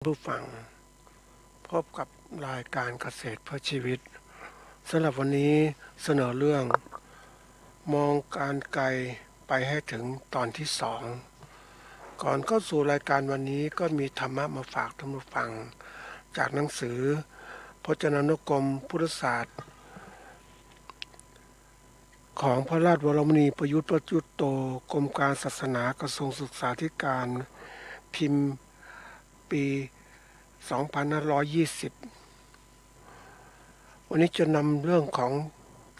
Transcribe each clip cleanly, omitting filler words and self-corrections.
ผู้ฟังพบกับรายการเกษตรเพื่อชีวิตสำหรับวันนี้เสนอเรื่องมองการไกลไปให้ถึงตอนที่สองก่อนเข้าสู่รายการวันนี้ก็มีธรรมะมาฝากท่านผู้ฟังจากหนังสือพจนานุกรมพุทธศาสตร์ของพระราชวรมุนีประยุทธ์ประยุทธ์โตกรมการศาสนากระทรวงศึกษาธิการพิมพ์ปี2520วันนี้จะนำเรื่องของ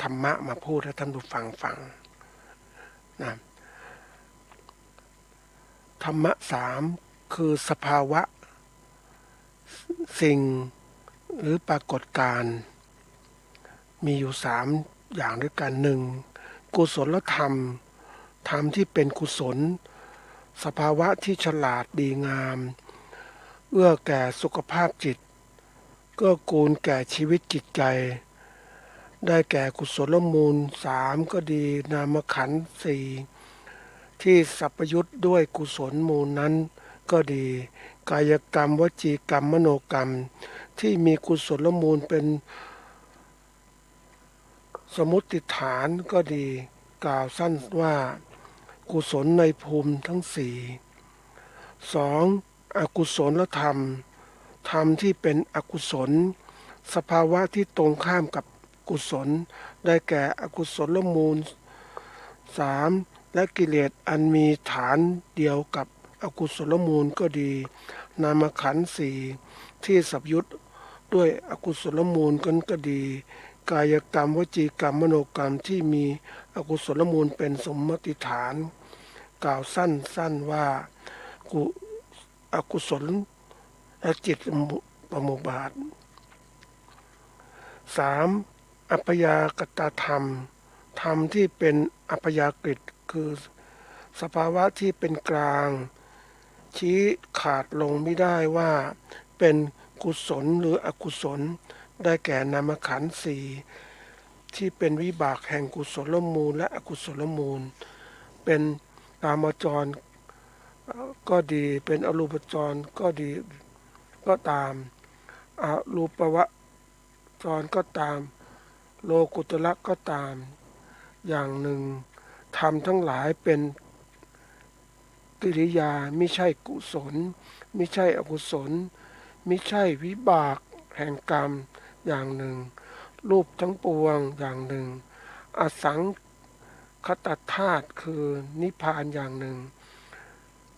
ธรรมะมาพูดให้ท่านผู้ฟังฟังนะธรรมะสามคือสภาวะสิ่งหรือปรากฏการณ์มีอยู่สามอย่างด้วยกันหนึ่งกุศลธรรมธรรมที่เป็นกุศลสภาวะที่ฉลาดดีงามเอื้อแก่สุขภาพจิตเกื้อกูลแก่ชีวิตจิตใจได้แก่กุศลมูลสามก็ดีนามขันธ์สี่ที่สัพยุตด้วยกุศลมูลนั้นก็ดีกายกรรมวจีกรรมมโนกรรมที่มีกุศลมูลเป็นสมมุติฐานก็ดีกล่าวสั้นว่ากุศลในภูมิทั้งสี่สองอกุศลธรรมธรรมที่เป็นอกุศลสภาวะที่ตรงข้ามกับกุศลได้แก่อกุศลมูลสามและกิเลสอันมีฐานเดียวกับอกุศลมูลก็ดีนามขันธ์สี่ที่สัพยุตด้วยอกุศลมูลก็ดีกายกรรมวจีกรรมมโนกรรมที่มีอกุศลมูลเป็นสมมติฐานกล่าวสั้นว่าอกุศลและจิตประมุบาทสามอัปยากตธรรมธรรมที่เป็นอัปยากฤตคือสภาวะที่เป็นกลางชี้ขาดลงไม่ได้ว่าเป็นกุศลหรืออกุศลได้แก่นามขันธ์สี่ที่เป็นวิบากแห่งกุศลมูลและอกุศลมูลเป็นกามจรก็ดีเป็นอรูปจรก็ดีก็ตามอรูปวจรก็ตามโลกุตระก็ตามอย่างหนึ่งธรรมทั้งหลายเป็นกิริยาไม่ใช่กุศลไม่ใช่อกุศลไม่ใช่วิบากแห่งกรรมอย่างหนึ่งรูปทั้งปวงอย่างหนึ่งอสังคตธาตุคือนิพพานอย่างหนึ่ง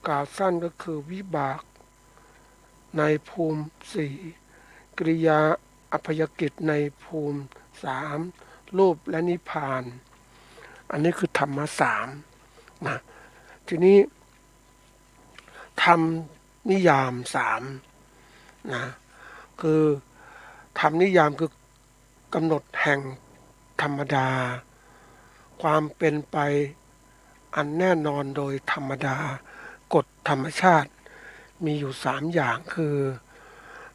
กล่าวสั้นก็คือวิบากในภูมิสี่กิริยาอัพยกิจในภูมิสามรูปและนิพพานอันนี้คือธรรมะสามนะทีนี้ธรรมนิยามสามนะคือธรรมนิยามคือกำหนดแห่งธรรมดาความเป็นไปอันแน่นอนโดยธรรมดากฎธรรมชาติมีอยู่สามอย่างคือ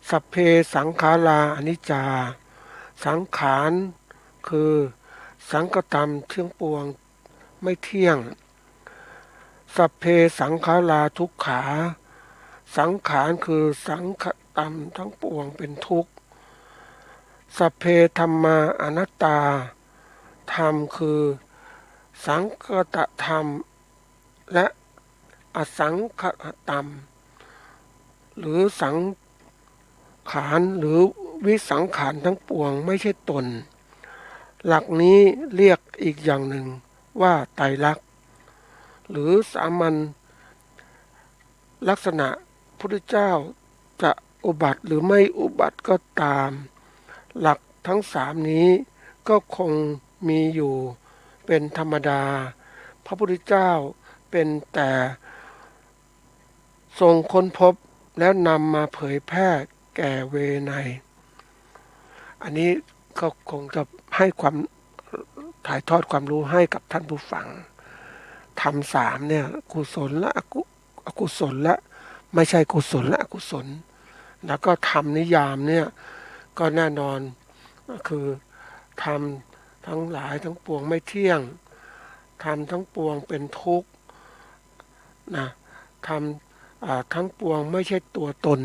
สัพเพสังขาราอนิจจาสังขารคือสังกตมเที่ยงปวงไม่เที่ยงสัพเพสังขาราทุกขาสังขารคือสังขตมทั้งปวงเป็นทุกข์สัพเพธัมมาอนัตตาธรรมคือสังคตธรรมและอสังขตธรรมหรือสังขารหรือวิสังขารทั้งปวงไม่ใช่ตนหลักนี้เรียกอีกอย่างหนึ่งว่าไตรลักษณ์หรือสามัญลักษณะพุทธเจ้าจะอุบัติหรือไม่อุบัติก็ตามหลักทั้งสามนี้ก็คงมีอยู่เป็นธรรมดาพระพุทธเจ้าเป็นแต่ทรงค้นพบแล้วนำมาเผยแพร่แก่เวไนยอันนี้ก็คงจะให้ความถ่ายทอดความรู้ให้กับท่านผู้ฟังธรรมสามเนี่ยกุศลและอกุศลและไม่ใช่กุศลและอกุศลแล้วก็ธรรมนิยามเนี่ยก็แน่นอนก็คือธรรมทั้งหลายทั้งปวงไม่เที่ยงธรรมทั้งปวงเป็นทุกข์นะธรรมทั้งปวงไม่ใช่ตัวตน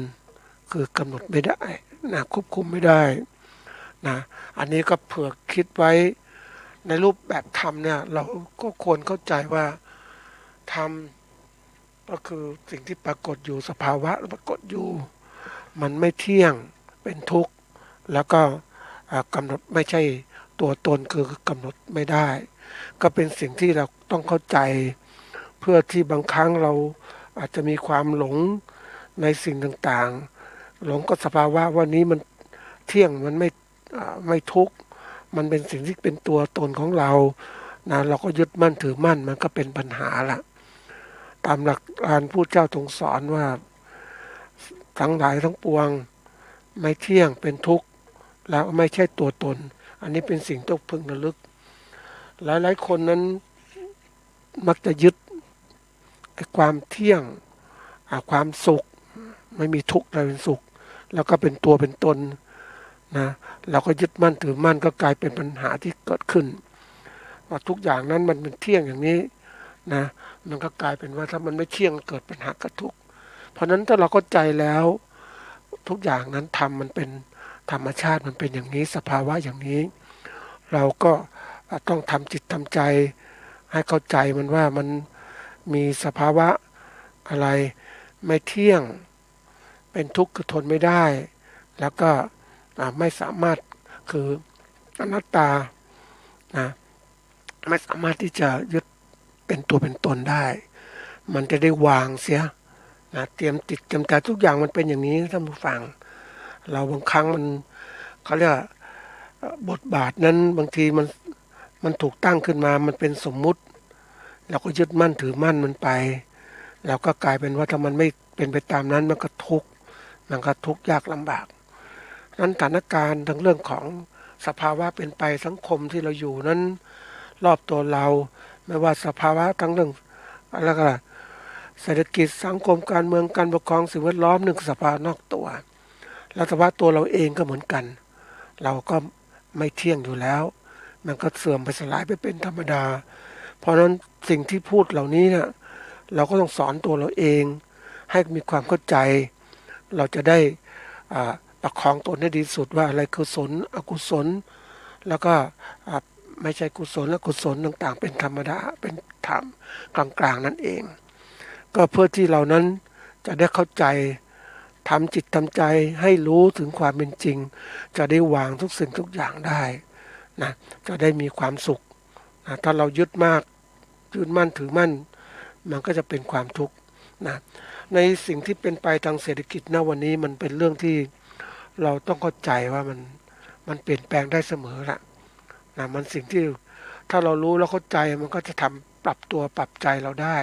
คือกำหนดไม่ได้นะควบคุมไม่ได้นะอันนี้ก็เผื่อคิดไว้ในรูปแบบธรรมเนี่ยเราก็ควรเข้าใจว่าธรรมก็คือสิ่งที่ปรากฏอยู่สภาวะปรากฏอยู่มันไม่เที่ยงเป็นทุกข์แล้วก็กำหนดไม่ใช่ตัวตนคือกำหนดไม่ได้ก็เป็นสิ่งที่เราต้องเข้าใจเพื่อที่บางครั้งเราอาจจะมีความหลงในสิ่งต่างๆหลงกับสภาวะวันนี้มันเที่ยงมันไม่ทุกข์มันเป็นสิ่งที่เป็นตัวตนของเรานะเราก็ยึดมั่นถือมั่นมันก็เป็นปัญหาละตามหลักการพูดเจ้าทรงสอนว่าทั้งหลายทั้งปวงไม่เที่ยงเป็นทุกข์แล้วไม่ใช่ตัวตนอันนี้เป็นสิ่งต้องพึงระลึกหลายๆคนนั้นมักจะยึดไอ้ความเที่ยงความสุขไม่มีทุกข์อะไรเป็นสุขแล้วก็เป็นตัวเป็นตนนะเราก็ยึดมั่นถือมั่นก็กลายเป็นปัญหาที่เกิดขึ้นว่าทุกอย่างนั้นมันเป็นเที่ยงอย่างนี้นะมันก็กลายเป็นว่าถ้ามันไม่เที่ยงเกิดปัญหากับทุกข์เพราะนั้นถ้าเราเข้าใจแล้วทุกอย่างนั้นทำมันเป็นธรรมชาติมันเป็นอย่างนี้สภาวะอย่างนี้เราก็ต้องทำจิตทำใจให้เข้าใจมันว่ามันมีสภาวะอะไรไม่เที่ยงเป็นทุกข์คือทนไม่ได้แล้วก็ไม่สามารถคืออนัตตานะไม่สามารถที่จะยึดเป็นตัวเป็นตนได้มันจะได้วางเสียนะเตรียมติดเตรียมใจทุกอย่างมันเป็นอย่างนี้ท่านผู้ฟังเราบางครั้งมันเขาเรียกบทบาทนั้นบางทีมันถูกตั้งขึ้นมามันเป็นสมมุติเราก็ยึดมั่นถือมั่นมันไปแล้วก็กลายเป็นว่าถ้ามันไม่เป็นไปตามนั้นมันก็ทุกข์ยากลำบากนั้นสถานการณ์ทั้งเรื่องของสภาวะเป็นไปสังคมที่เราอยู่นั้นรอบตัวเราไม่ว่าสภาวะทั้งเรื่องอะไรก็เศรษฐกิจสังคมการเมืองการปกครองสิ่งแวดล้อมหนึ่งสภาวะนอกตัวแล้วสภาวะตัวเราเองก็เหมือนกันเราก็ไม่เที่ยงอยู่แล้วมันก็เสื่อมไปสลายไปเป็นธรรมดาเพราะฉะนั้นสิ่งที่พูดเหล่านี้เนี่ยเราก็ต้องสอนตัวเราเองให้มีความเข้าใจเราจะได้ประคองตนให้ดีสุดว่าอะไรคือกุศลอกุศลแล้วก็ไม่ใช่กุศลและกุศลต่างๆเป็นธรรมดาเป็นธรรมกลางๆนั่นเองก็เพื่อที่เรานั้นจะได้เข้าใจทำจิตทำใจให้รู้ถึงความเป็นจริงจะได้วางทุกสิ่งทุกอย่างได้นะจะได้มีความสุขนะถ้าเรายึดมากยึดมั่นถือมั่นมันก็จะเป็นความทุกข์นะในสิ่งที่เป็นไปทางเศรษฐกิจณวันนี้มันเป็นเรื่องที่เราต้องเข้าใจว่ามันเปลี่ยนแปลงได้เสมอละนะมันสิ่งที่ถ้าเรารู้แล้วเข้าใจมันก็จะทำปรับตัวปรับใจเราได้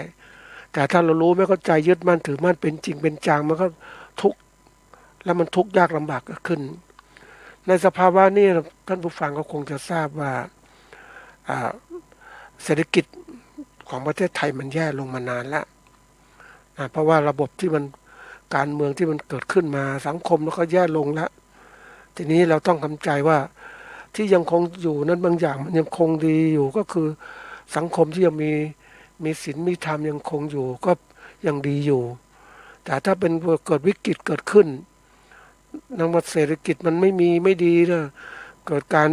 แต่ถ้าเรารู้ไม่เข้าใจยึดมั่นถือมั่นเป็นจริงเป็นจังมันก็ทุกข์แล้วมันทุกข์ยากลำบากก็ขึ้นในสภาวะนี้ท่านผู้ฟังก็คงจะทราบว่าเศรษฐกิจของประเทศไทยมันแย่ลงมานานแล้วเพราะว่าระบบที่มันการเมืองที่มันเกิดขึ้นมาสังคมแล้วก็แย่ลงแล้วทีนี้เราต้องทำใจว่าที่ยังคงอยู่นั้นบางอย่างมันยังคงดีอยู่ก็คือสังคมที่ยังมีศีลมีธรรมยังคงอยู่ก็ยังดีอยู่แต่ถ้าเป็นเกิดวิกฤตเกิดขึ้นนักเศรษฐกิจมันไม่ดีนะเกิดการ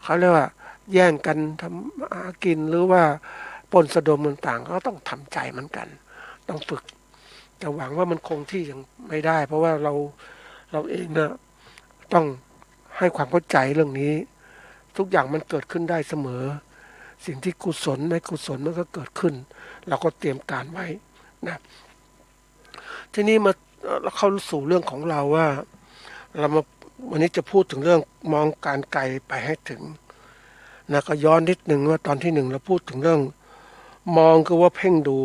เขาเรียกว่าแย่งกันทำหากินหรือว่าปล้นสะดมต่างๆก็ต้องทำใจเหมือนกันต้องฝึกแต่หวังว่ามันคงที่ยังไม่ได้เพราะว่าเราเองนะต้องให้ความเข้าใจเรื่องนี้ทุกอย่างมันเกิดขึ้นได้เสมอสิ่งที่กุศลไม่กุศลมันก็เกิดขึ้นเราก็เตรียมการไว้นะทีนี้มาเราเข้าสู่เรื่องของเราว่าเรามาวันนี้จะพูดถึงเรื่องมองการไกลไปให้ถึงนะก็ย้อนนิดหนึ่งว่าตอนที่หนึ่งเราพูดถึงเรื่องมองคือว่าเพ่งดู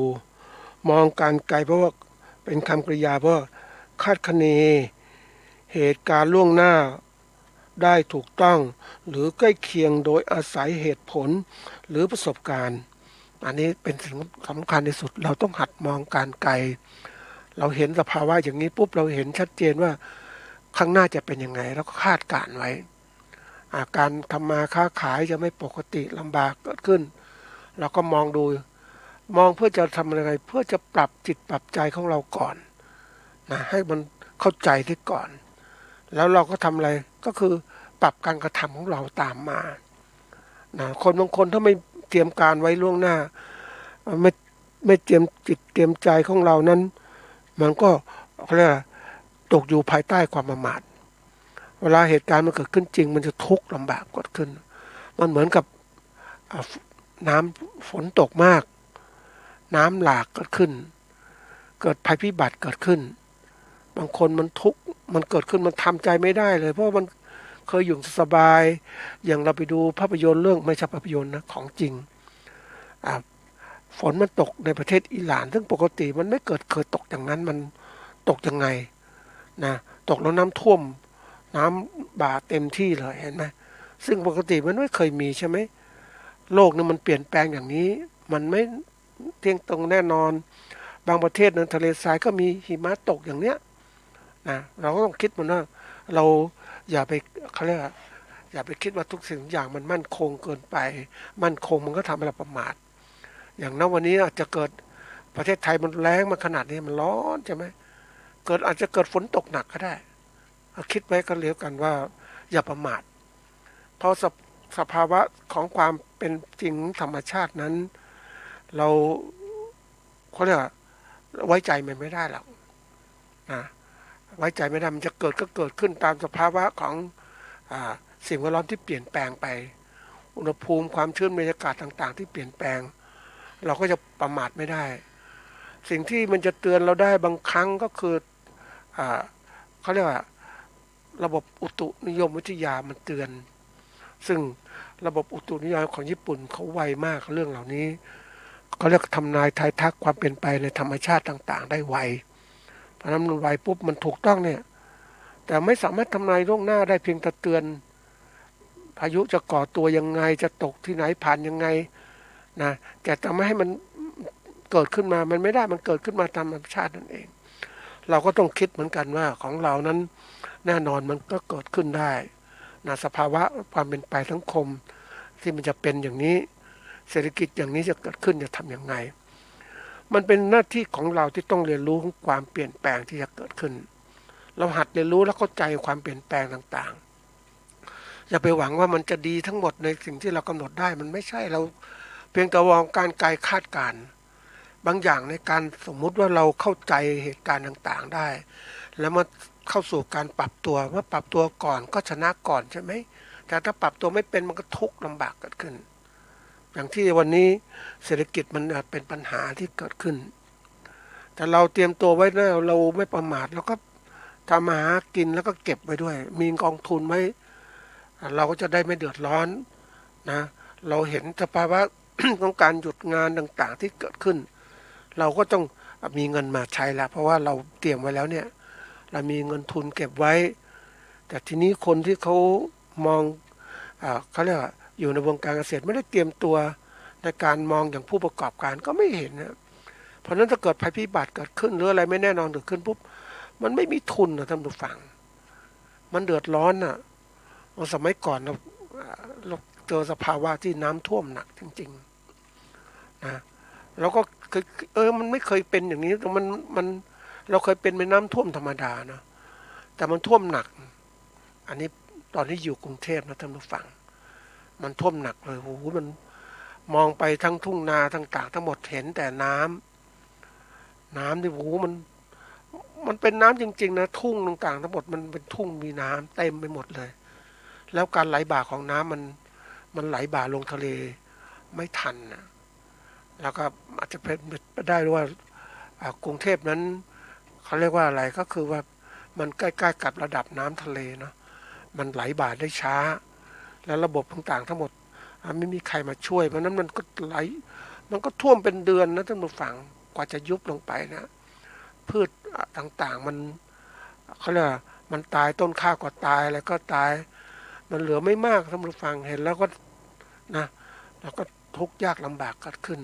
มองการไกลเพราะว่าเป็นคำกริยาเพราะคาดคะเนเหตุการณ์ล่วงหน้าได้ถูกต้องหรือใกล้เคียงโดยอาศัยเหตุผลหรือประสบการณ์อันนี้เป็นสิ่งสำคัญที่สุดเราต้องหัดมองการไกลเราเห็นสภาวะอย่างนี้ปุ๊บเราเห็นชัดเจนว่าข้างหน้าจะเป็นยังไงแล้วก็คาดการไว้การทำมาค้าขายจะไม่ปกติลำบากเกิดขึ้นเราก็มองดูมองเพื่อจะทำอะไรเพื่อจะปรับจิตปรับใจของเราก่อนนะให้มัน เข้าใจที่ก่อนแล้วเราก็ทำอะไรก็คือปรับการกระทำของเราตามมานะคนบางคนถ้าไม่เตรียมการไว้ล่วงหน้าไม่ไม่เตรียมจิตเตรียมใจของเรานั้นมันก็เขาเรียกตกอยู่ภายใต้ความประมาทเวลาเหตุการณ์มันเกิดขึ้นจริงมันจะทุกข์ลำบากเกิดขึ้นมันเหมือนกับน้ำฝนตกมากน้ำหลากเกิดขึ้นเกิดภัยพิบัติเกิดขึ้นบางคนมันทุกข์มันเกิดขึ้นมันทำใจไม่ได้เลยเพราะมันเคยอยู่สบายอย่างเราไปดูภาพยนตร์เรื่องไม่ใช่ภาพยนตร์นะของจริงฝนมันตกในประเทศอิหร่านซึ่งปกติมันไม่เคยตกอย่างนั้นมันตกยังไงนะตกแล้วน้ำท่วมน้ำบ่าเต็มที่เลยเห็นไหมซึ่งปกติมันไม่เคยมีใช่ไหมโลกนี้มันเปลี่ยนแปลงอย่างนี้มันไม่เที่ยงตรงแน่นอนบางประเทศในทะเลทรายก็มีหิมะตกอย่างเนี้ยนะเราก็ต้องคิดมันว่าเราอย่าไปเขาเรียกอย่าไปคิดว่าทุกสิ่งอย่างมันมั่นคงเกินไปมั่นคงมันก็ทำให้เราประมาทอย่างนั้นวันนี้อาจจะเกิดประเทศไทยมันแล้งมาขนาดนี้มันร้อนใช่ไหมอาจจะเกิดฝนตกหนักก็ได้คิดไว้ก็เลี้ยวกันว่าอย่าประมาทเพราะสภาวะของความเป็นจริงธรรมชาตินั้นเราเขาเรียกไว้ใจมันไม่ได้หรอกนะไว้ใจไม่ได้มันจะเกิดก็เกิดขึ้นตามสภาวะของสิ่งแวดล้อมที่เปลี่ยนแปลงไปอุณหภูมิความชื้นบรรยากาศต่างๆที่เปลี่ยนแปลงเราก็จะประมาทไม่ได้สิ่งที่มันจะเตือนเราได้บางครั้งก็คือเขาเรียกว่าระบบอุตุนิยมวิทยามันเตือนซึ่งระบบอุตุนิยมของญี่ปุ่นเขาไวมากเรื่องเหล่านี้เขาเรียกทำนายทายทักความเป็นไปในธรรมชาติต่างๆได้ไวเพราะนั้นมันไวปุ๊บมันถูกต้องเนี่ยแต่ไม่สามารถทำนายล่วงหน้าได้เพียงแต่เตือนพายุจะก่อตัวยังไงจะตกที่ไหนผ่านยังไงนะแต่จะไม่ให้มันเกิดขึ้นมามันไม่ได้มันเกิดขึ้นมาตามธรรมชาตินั่นเองเราก็ต้องคิดเหมือนกันว่าของเรานั้นแน่นอนมันก็เกิดขึ้นได้นะสภาวะความเป็นไปสังคมที่มันจะเป็นอย่างนี้เศรษฐกิจอย่างนี้จะเกิดขึ้นจะทำยังไงมันเป็นหน้าที่ของเราที่ต้องเรียนรู้ของความเปลี่ยนแปลงที่จะเกิดขึ้นเราหัดเรียนรู้และเข้าใจความเปลี่ยนแปลงต่างๆอย่าไปหวังว่ามันจะดีทั้งหมดในสิ่งที่เรากำหนดได้มันไม่ใช่เราเพียงแต่วางการไกลคาดการณ์บางอย่างในการสมมุติว่าเราเข้าใจเหตุการณ์ต่างๆได้แล้วมาเข้าสู่การปรับตัวเมื่อปรับตัวก่อนก็ชนะก่อนใช่ไหมแต่ถ้าปรับตัวไม่เป็นมันก็ทุกข์ลำบากเกิดขึ้นอย่างที่วันนี้เศรษฐกิจมันเป็นปัญหาที่เกิดขึ้นแต่เราเตรียมตัวไว้แล้วเราไม่ประมาทแล้วก็ทำมาหากินแล้วก็เก็บไว้ด้วยมีกองทุนไว้เราก็จะได้ไม่เดือดร้อนนะเราเห็นสภาวะ ของการหยุดงานต่างๆที่เกิดขึ้นเราก็ต้องมีเงินมาใช้แล้วเพราะว่าเราเตรียมไว้แล้วเนี่ยเรามีเงินทุนเก็บไว้แต่ทีนี้คนที่เขามองเขาเรียกว่าอยู่ในวงการเกษตรไม่ได้เตรียมตัวในการมองอย่างผู้ประกอบการก็ไม่เห็นนะเพราะนั้นถ้าเกิดภัยพิบัติเกิดขึ้นหรืออะไรไม่แน่นอนเกิดขึ้นปุ๊บมันไม่มีทุนนะท่านผู้ฟังมันเดือดร้อนนะสมัยก่อนเราเจอสภาวะที่น้ำท่วมหนักจริงๆนะเราก็มันไม่เคยเป็นอย่างนี้แต่มันเราเคยเป็นน้ำท่วมธรรมดานะแต่มันท่วมหนักอันนี้ตอนที่อยู่กรุงเทพนะท่านผู้ฟังมันท่วมหนักเลยโอ้โหมันมองไปทั้งทุ่งนาต่างๆทั้งหมดเห็นแต่น้ำที่โอ้โหมันเป็นน้ำจริงๆนะทุ่งต่างๆทั้งหมดมันเป็นทุ่งมีน้ำเต็มไปหมดเลยแล้วการไหลบ่าของน้ำมันไหลบ่าลงทะเลไม่ทันนะแล้วก็อาจจะเป็นไปได้ว่ากรุงเทพนั้นเขาเรียกว่าอะไรก็คือว่ามันใกล้ๆกับระดับน้ำทะเลเนาะมันไหลบ่าได้ช้าแล้วระบบต่างๆทั้งหมดไม่มีใครมาช่วยเพราะนั้นมันก็ไหลมันก็ท่วมเป็นเดือนนะท่านผู้ฟังกว่าจะยุบลงไปนะพืชต่างๆมันเขาเรียกมันตายต้นข้าวก็ตายอะไรก็ตายมันเหลือไม่มากท่านผู้ฟังเห็นแล้วก็นะแล้วก็ทุกข์ยากลำบากเกิดขึ้น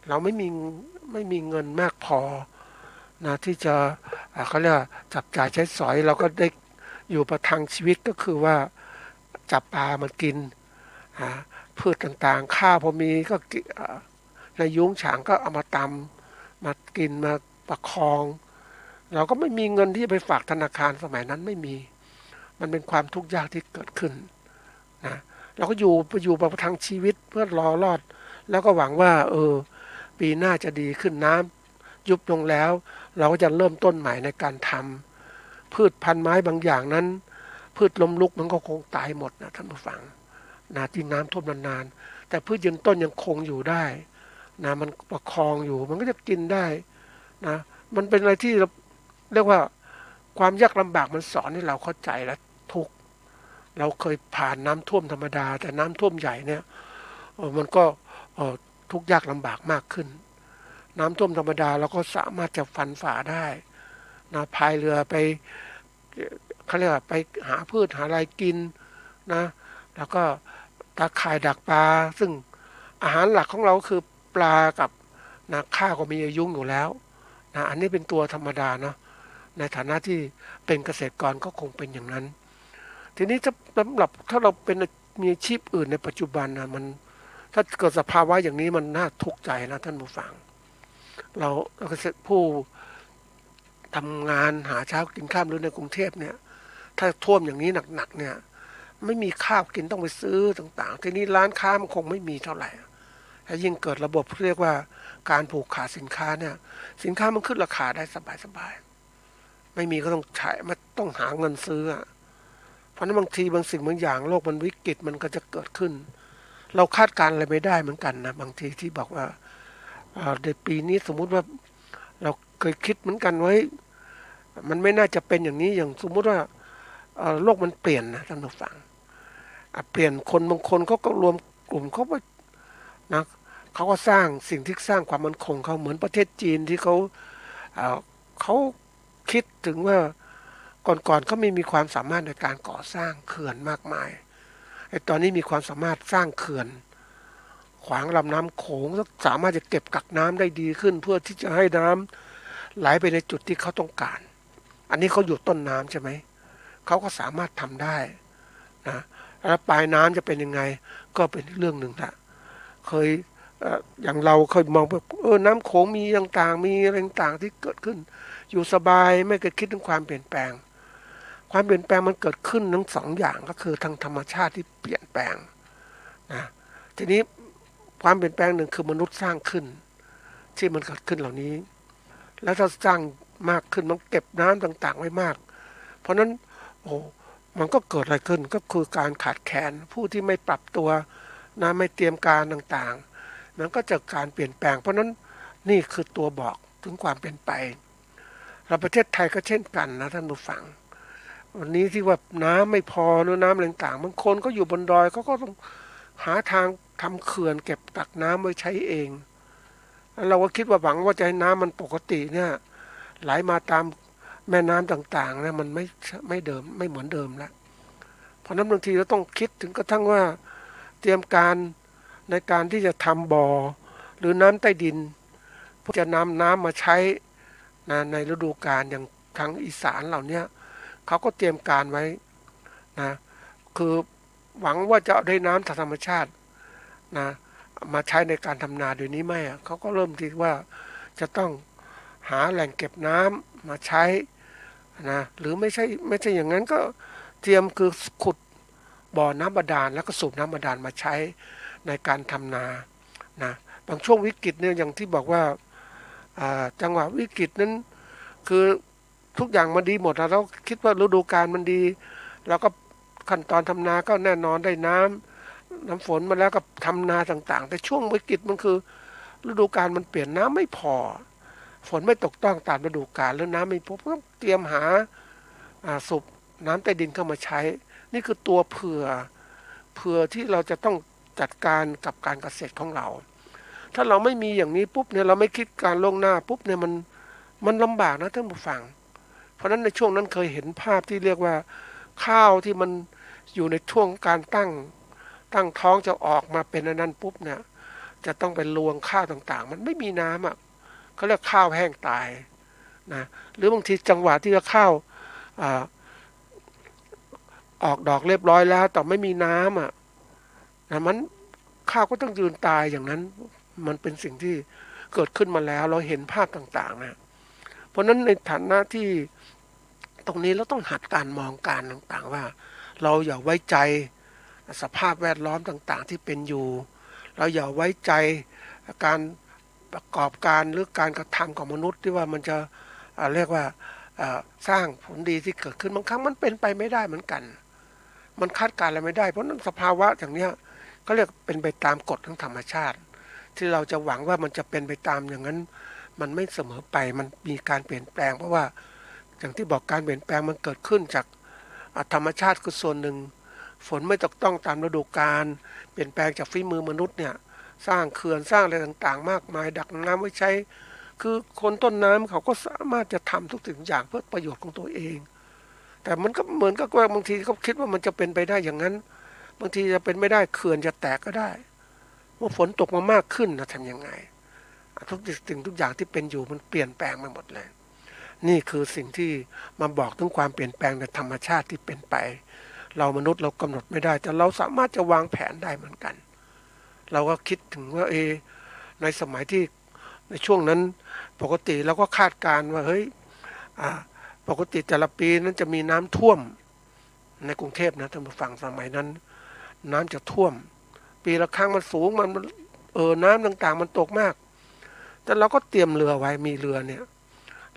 เราไม่มีเงินมากพอนะที่จะเขาเรียกจับจ่ายใช้สอยเราก็ได้อยู่ประทังชีวิตก็คือว่าจับปลามากินพืชต่างๆข้าวพอมีก็ในยุ้งฉางก็เอามาตำมากินมาประคอง เราก็ไม่มีเงินที่จะไปฝากธนาคารสมัยนั้นไม่มี มันเป็นความทุกข์ยากที่เกิดขึ้นนะเราก็อยู่ประทังชีวิตเพื่อรอรอดแล้วก็หวังว่าปีหน้าจะดีขึ้นน้ำยุบลงแล้วเราก็จะเริ่มต้นใหม่ในการทำพืชพันธุ์ไม้บางอย่างนั้นพืชล้มลุกมันก็คงตายหมดนะท่านผู้ฟังนะที่น้ำท่วมนานๆแต่พืชยืนต้นยังคงอยู่ได้นะมันประคองอยู่มันก็จะกินได้นะมันเป็นอะไรที่เราเรียกว่าความยากลำบากมันสอนให้เราเข้าใจและทุกเราเคยผ่านน้ำท่วมธรรมดาแต่น้ำท่วมใหญ่เนี่ยมันก็ทุกข์ยากลำบากมากขึ้นน้ำท่วมธรรมดาเราก็สามารถจะฟันฝ่าได้นะพายเรือไปเขาเรียกว่าไปหาพืชหาอะไรกินนะแล้วก็ตาข่ายดักปลาซึ่งอาหารหลักของเราคือปลากับนะข้าวก็มีอายุอยู่แล้วนะอันนี้เป็นตัวธรรมดาเนาะในฐานะที่เป็นเกษตรกรก็คงเป็นอย่างนั้นทีนี้ถ้าเราเป็นมีอาชีพอื่นในปัจจุบันนะมันถ้าเกิดสภาวะอย่างนี้มันน่าทุกข์ใจนะท่านผู้ฟังเราเกษตรผู้ทำงานหาเช้ากินข้ามหรือในกรุงเทพเนี่ยถ้าท่วมอย่างนี้หนักๆเนี่ยไม่มีข้าวกินต้องไปซื้อต่างๆทีนี้ร้านค้ามันคงไม่มีเท่าไหร่ถ้ายิ่งเกิดระบบเรียกว่าการผูกขาดสินค้าเนี่ยสินค้ามันขึ้นราคาได้สบายๆไม่มีก็ต้องใช้มาต้องหาเงินซื้อเพราะนั้นบางทีบางสิ่งบางอย่างโลกมันวิกฤตมันก็จะเกิดขึ้นเราคาดการณ์อะไรไม่ได้เหมือนกันนะบางทีที่บอกว่าในปีนี้สมมุติว่าเราเคยคิดเหมือนกันไว้มันไม่น่าจะเป็นอย่างนี้อย่างสมมุติว่าโลกมันเปลี่ยนนะท่านผู้ฟังเปลี่ยนคนบางคนเขาก็รวมกลุ่มเขาก็นะเขาก็สร้างสิ่งที่สร้างความมั่นคงเขาเหมือนประเทศจีนที่เขาคิดถึงว่าก่อนเขาไม่มีความสามารถในการก่อสร้างเขื่อนมากมายไอ้ตอนนี้มีความสามารถสร้างเขื่อนขวางลำน้ำโขงสามารถจะเก็บกักน้ำได้ดีขึ้นเพื่อที่จะให้น้ำไหลไปในจุดที่เขาต้องการอันนี้เขาอยู่ต้นน้ำใช่ไหมเขาก็สามารถทำได้นะแล้วปลายน้ำจะเป็นยังไงก็เป็นเรื่องหนึ่งละเคยอย่างเราเคยมองว่าน้ำโขงมีต่างๆมีอะไรต่างๆที่เกิดขึ้นอยู่สบายไม่เคยคิดถึงความเปลี่ยนแปลงความเปลี่ยนแปลงมันเกิดขึ้นทั้งสองอย่างก็คือทางธรรมชาติที่เปลี่ยนแปลงนะทีนี้ความเปลี่ยนแปลงหนึ่งคือมนุษย์สร้างขึ้นที่มันเกิดขึ้นเหล่านี้แล้วถ้าสร้างมากขึ้นมันเก็บน้ำต่างๆไว้มากเพราะนั้นมันก็เกิดอะไรขึ้นก็คือการขาดแคลนผู้ที่ไม่ปรับตัวนะไม่เตรียมการต่างๆมันก็จะการเปลี่ยนแปลงเพราะนั้นนี่คือตัวบอกถึงความเป็นไปเราประเทศไทยก็เช่นกันนะท่านผู้ฟังวันนี้ที่ว่าน้ำไม่พอหรือน้ำอะไรต่างบางคนก็อยู่บนดอยเขาก็ต้องหาทางทำเขื่อนเก็บกักน้ำไว้ใช้เองเราก็คิดว่าหวังว่าจะให้น้ำมันปกติเนี่ยไหลมาตามแม่น้ำต่างๆเนี่ยมันไม่เดิมไม่เหมือนเดิมแล้วเพราะนั้นบางทีเราต้องคิดถึงกระทั่งว่าเตรียมการในการที่จะทำบ่อหรือน้ำใต้ดินเพื่อจะนำน้ำมาใช้ในฤดูกาลอย่างทางอีสานเหล่านี้เขาก็เตรียมการไว้นะคือหวังว่าจะได้น้ำจากธรรมชาตินะมาใช้ในการทำนาโดยนี้ไม่เขาก็เริ่มที่ว่าจะต้องหาแหล่งเก็บน้ำมาใช้นะหรือไม่ใช่อย่างนั้นก็เตรียมคือขุดบ่อน้ำบาดาลแล้วก็สูบน้ำบาดาลมาใช้ในการทำนานะบางช่วงวิกฤตเนี่ยอย่างที่บอกว่าจังหวะวิกฤตนั้นคือทุกอย่างมันดีหมดแล้วเราคิดว่าฤดูกาลมันดีแล้วก็ขั้นตอนทำนาก็แน่นอนได้น้ำฝนมาแล้วก็ทำนาต่างๆแต่ช่วงวิกฤตมันคือฤดูกาลมันเปลี่ยนน้ำไม่พอฝนไม่ตกต้องตามฤดูกาลแล้วน้ำไม่พอก็ต้องเตรียมหาสูบน้ำใต้ดินเข้ามาใช้นี่คือตัวเผื่อที่เราจะต้องจัดการกับการเกษตรของเราถ้าเราไม่มีอย่างนี้ปุ๊บเนี่ยเราไม่คิดการล่วงหน้าปุ๊บเนี่ยมันลำบากนะท่านผู้ฟังเพราะนั้นในช่วงนั้นเคยเห็นภาพที่เรียกว่าข้าวที่มันอยู่ในช่วงการตั้งท้องจะออกมาเป็นอันนั้นปุ๊บเนี่ยจะต้องเป็นรวงข้าวต่างๆมันไม่มีน้ำเขาเรียกข้าวแห้งตายนะหรือบางทีจังหวะที่ข้าวออกดอกเรียบร้อยแล้วแต่ไม่มีน้ำนะมันข้าวก็ต้องยืนตายอย่างนั้นมันเป็นสิ่งที่เกิดขึ้นมาแล้วเราเห็นภาพต่างๆนะเพรา ราะนั้นในฐานะที่ตรงนี้เราต้องหัดการมองการต่างๆว่าเราอย่าไว้ใจสภาพแวดล้อมต่างๆที่เป็นอยู่เราอย่าไว้ใจการประกอบการหรือการกระทำของมนุษย์ที่ว่ามันจะเรียกว่าสร้างผลดีที่เกิดขึ้นบางครั้งมันเป็นไปไม่ได้เหมือนกันมันคาดการณ์อะไรไม่ได้เพราะนั้นสภาวะอย่างเนี้ยก็เรียกเป็นไปตามกฎของธรรมชาติที่เราจะหวังว่ามันจะเป็นไปตามอย่างนั้นมันไม่เสมอไปมันมีการเปลี่ยนแปลงเพราะว่าอย่างที่บอกการเปลี่ยนแปลงมันเกิดขึ้นจากธรรมชาติคือส่วนหนึ่งฝนไม่ตกต้องตามฤดูกาลเปลี่ยนแปลงจากฝีมือมนุษย์เนี่ยสร้างเขื่อนสร้างอะไรต่างๆมากมายดักน้ำไว้ใช้คือคนต้นน้ำเขาก็สามารถจะทำทุกสิ่งอย่างเพื่อประโยชน์ของตัวเองแต่มันก็เหมือนกับว่าบางทีเขาคิดว่ามันจะเป็นไปได้อย่างนั้นบางทีจะเป็นไม่ได้เขื่อนจะแตกก็ได้เมื่อฝนตกมามากขึ้นนะทำยังไงทุกสิ่งทุกอย่างที่เป็นอยู่มันเปลี่ยนแปลงไปหมดเลยนี่คือสิ่งที่มาบอกถึงความเปลี่ยนแปลงในธรรมชาติที่เป็นไปเรามนุษย์เรากำหนดไม่ได้แต่เราสามารถจะวางแผนได้เหมือนกันเราก็คิดถึงว่าในสมัยที่ในช่วงนั้นปกติเราก็คาดการณ์ว่าเฮ้ยปกติแต่ละปีนั้นจะมีน้ำท่วมในกรุงเทพนะท่านผู้ฟังสมัยนั้นน้ำจะท่วมปีละครั้งมันสูงมันน้ำต่างๆมันตกมากแต่เราก็เตรียมเรือไว้มีเรือเนี่ย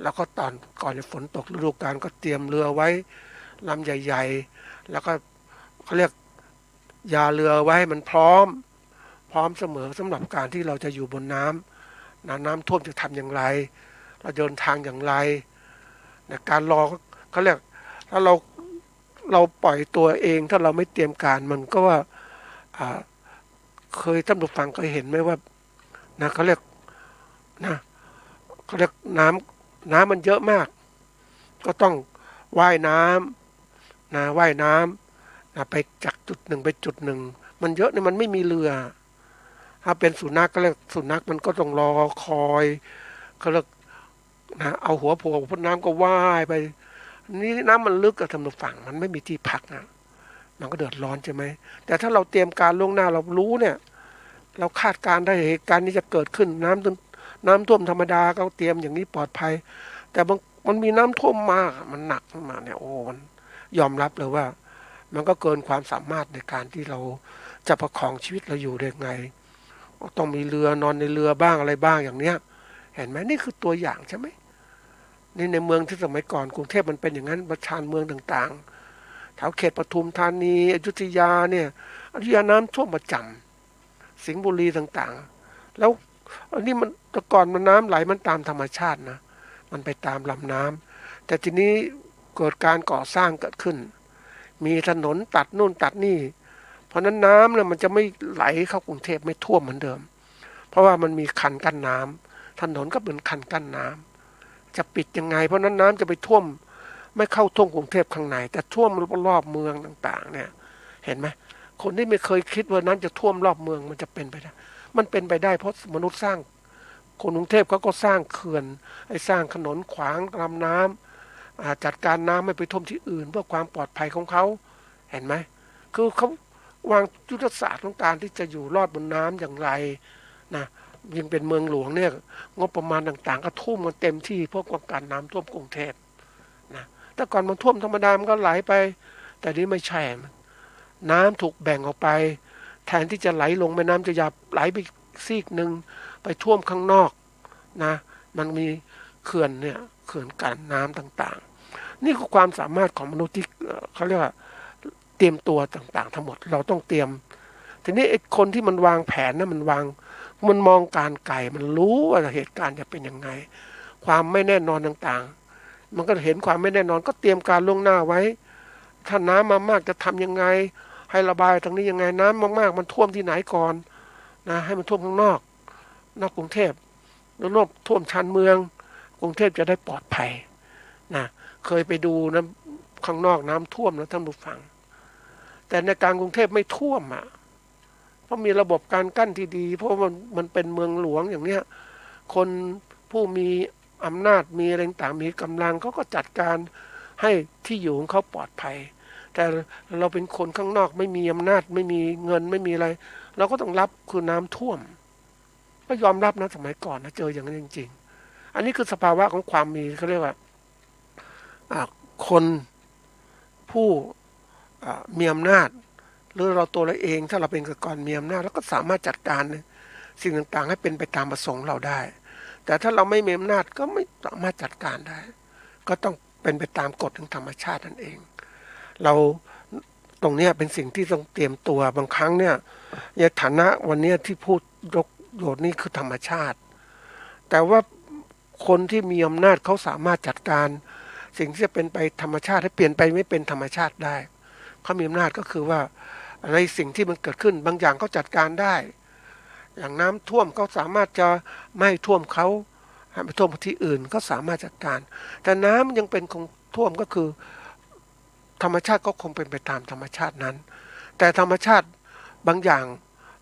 แล้วก็ตอนก่อนจะฝนตกฤดูกาลก็เตรียมเรือไว้ลำใหญ่ๆแล้วก็เขาเรียกยาเรือไว้ให้มันพร้อมเสมอสำหรับการที่เราจะอยู่บนน้ำท่วมจะทำอย่างไรเราเดินทางอย่างไรในการรอเขาเรียกถ้าเราปล่อยตัวเองถ้าเราไม่เตรียมการมันก็ว่าเคยท่านผู้ฟังเคยเห็นไหมว่านะเขาเรียกนะเขาเรียกน้ำมันเยอะมากก็ต้องว่ายน้ำนะว่ายน้ำนะไปจากจุดหนึ่งไปจุดหนึ่งมันเยอะเนี่ยมันไม่มีเรือถ้าเป็นสุนัขก็เรียกสุนัขมันก็ต้องรอคอยเขาเรียกนะเอาหัวโผล่พ้นน้ำก็ว่ายไปนี่น้ำมันลึกกับทำฝั่งมันไม่มีที่พักนะมันก็เดือดร้อนใช่ไหมแต่ถ้าเราเตรียมการล่วงหน้าเรารู้เนี่ยเราคาดการได้เหตุการณ์นี้จะเกิดขึ้นน้ำท่วมธรรมดาก็เตรียมอย่างนี้ปลอดภัยแต่มันมีน้ำท่วมมามันหนักขึ้นมาเนี่ยโอ้มันยอมรับเลยว่ามันก็เกินความสามารถในการที่เราจะประคองชีวิตเราอยู่ได้ไงต้องมีเรือนอนในเรือบ้างอะไรบ้างอย่างเนี้ยเห็นไหมนี่คือตัวอย่างใช่ไหมนี่ในเมืองที่สมัยก่อนกรุงเทพมันเป็นอย่างนั้นประชานเมืองต่างๆแถวเขตปทุมธานีอยุธยาเนี่ยอยุธยาน้ำท่วมประจำสิงห์บุรีต่างๆแล้วอันนี้มันแต่ก่อนมันน้ำไหลมันตามธรรมชาตินะมันไปตามลำน้ำแต่ทีนี้เกิดการก่อสร้างเกิดขึ้นมีถนนตัดนู่นตัดนี่เพราะนั้นน้ำเนี่ยมันจะไม่ไหลเข้ากรุงเทพไม่ท่วมเหมือนเดิมเพราะว่ามันมีคันกั้นน้ำถนนก็เป็นคันกั้นน้ำจะปิดยังไงเพราะนั้นน้ำจะไปท่วมไม่เข้าท่วมกรุงเทพข้างในแต่ท่วมรอบเมืองต่างๆเนี่ยเห็นไหมคนที่ไม่เคยคิดว่าน้ำจะท่วมรอบเมืองมันจะเป็นไปได้มันเป็นไปได้เพราะมนุษย์สร้างคนกรุงเทพเขาก็สร้างเขื่อนไอ้สร้างถนนขวางลำน้ำจัดการน้ำไม่ไปท่วมที่อื่นเพื่อความปลอดภัยของเขาเห็นไหมคือเขาวางยุทธศาสตร์ของการที่จะอยู่รอดบนน้ำอย่างไรนะยิ่งเป็นเมืองหลวงเนี่ยงบประมาณต่างๆก็ทุ่มกันเต็มที่เพื่อป้องกันน้ำท่วมกรุงเทพนะแต่ก่อนมันท่วมธรรมดามันก็ไหลไปแต่นี้ไม่ใช่น้ำถูกแบ่งออกไปแทนที่จะไหลลงแม่น้ำจะหยับไหลไปซีกหนึ่งไปท่วมข้างนอกนะมันมีเขื่อนเนี่ยเขื่อนกันน้ำต่างๆนี่คือความสามารถของมนุษย์ที่เขาเรียกว่าเตรียมตัวต่างๆทั้งหมดเราต้องเตรียมทีนี้ไอ้คนที่มันวางแผนนะมันมองการไกลมันรู้ว่าเหตุการณ์จะเป็นยังไงความไม่แน่นอนต่างๆมันก็เห็นความไม่แน่นอนก็เตรียมการล่วงหน้าไว้ถ้าน้ำมามากจะทำยังไงให้ระบายตรงนี้ยังไงน้ำมากๆมันท่วมที่ไหนก่อนนะให้มันท่วมข้างนอกกรุงเทพแล้วรอบท่วมชานเมืองกรุงเทพจะได้ปลอดภัยนะเคยไปดูนะข้างนอกน้ำท่วมนะท่านผู้ฟังแต่ในกลางกรุงเทพไม่ท่วมเพราะมีระบบการกั้นที่ดีเพราะมันเป็นเมืองหลวงอย่างเนี้ยคนผู้มีอำนาจมีอะไรต่างมีกำลังเขาก็จัดการให้ที่อยู่ของเขาปลอดภัยแต่เราเป็นคนข้างนอกไม่มีอำนาจไม่มีเงินไม่มีอะไรเราก็ต้องรับคือน้ำท่วมก็ยอมรับนะสมัยก่อนนะเจออย่างนั้นจริงๆ อันนี้คือสภาวะของความมีเขาเรียกว่าคนผู้มีอำนาจหรือเราตัวเราเองถ้าเราเป็นก่อนมีอำนาจแล้วก็สามารถจัดการสิ่งต่างๆให้เป็นไปตามประสงค์เราได้แต่ถ้าเราไม่มีอำนาจก็ไม่สามารถจัดการได้ก็ต้องเป็นไปตามกฎของธรรมชาตินั่นเองเราตรงนี้เป็นสิ่งที่ต้องเตรียมตัวบางครั้งเนี่ยในฐานะวันนี้ที่พูดยกโยชน์นี่คือธรรมชาติแต่ว่าคนที่มีอำนาจเขาสามารถจัดการสิ่งที่จะเป็นไปธรรมชาติให้เปลี่ยนไปไม่เป็นธรรมชาติได้เขามีอำนาจก็คือว่าในสิ่งที่มันเกิดขึ้นบางอย่างเขาจัดการได้อย่างน้ำท่วมเขาสามารถจะไม่ท่วมเขาไปท่วมที่อื่นก็สามารถจัดการแต่น้ำยังเป็นคงท่วมก็คือธรรมชาติก็คงเป็นไปตามธรรมชาตินั้นแต่ธรรมชาติบางอย่าง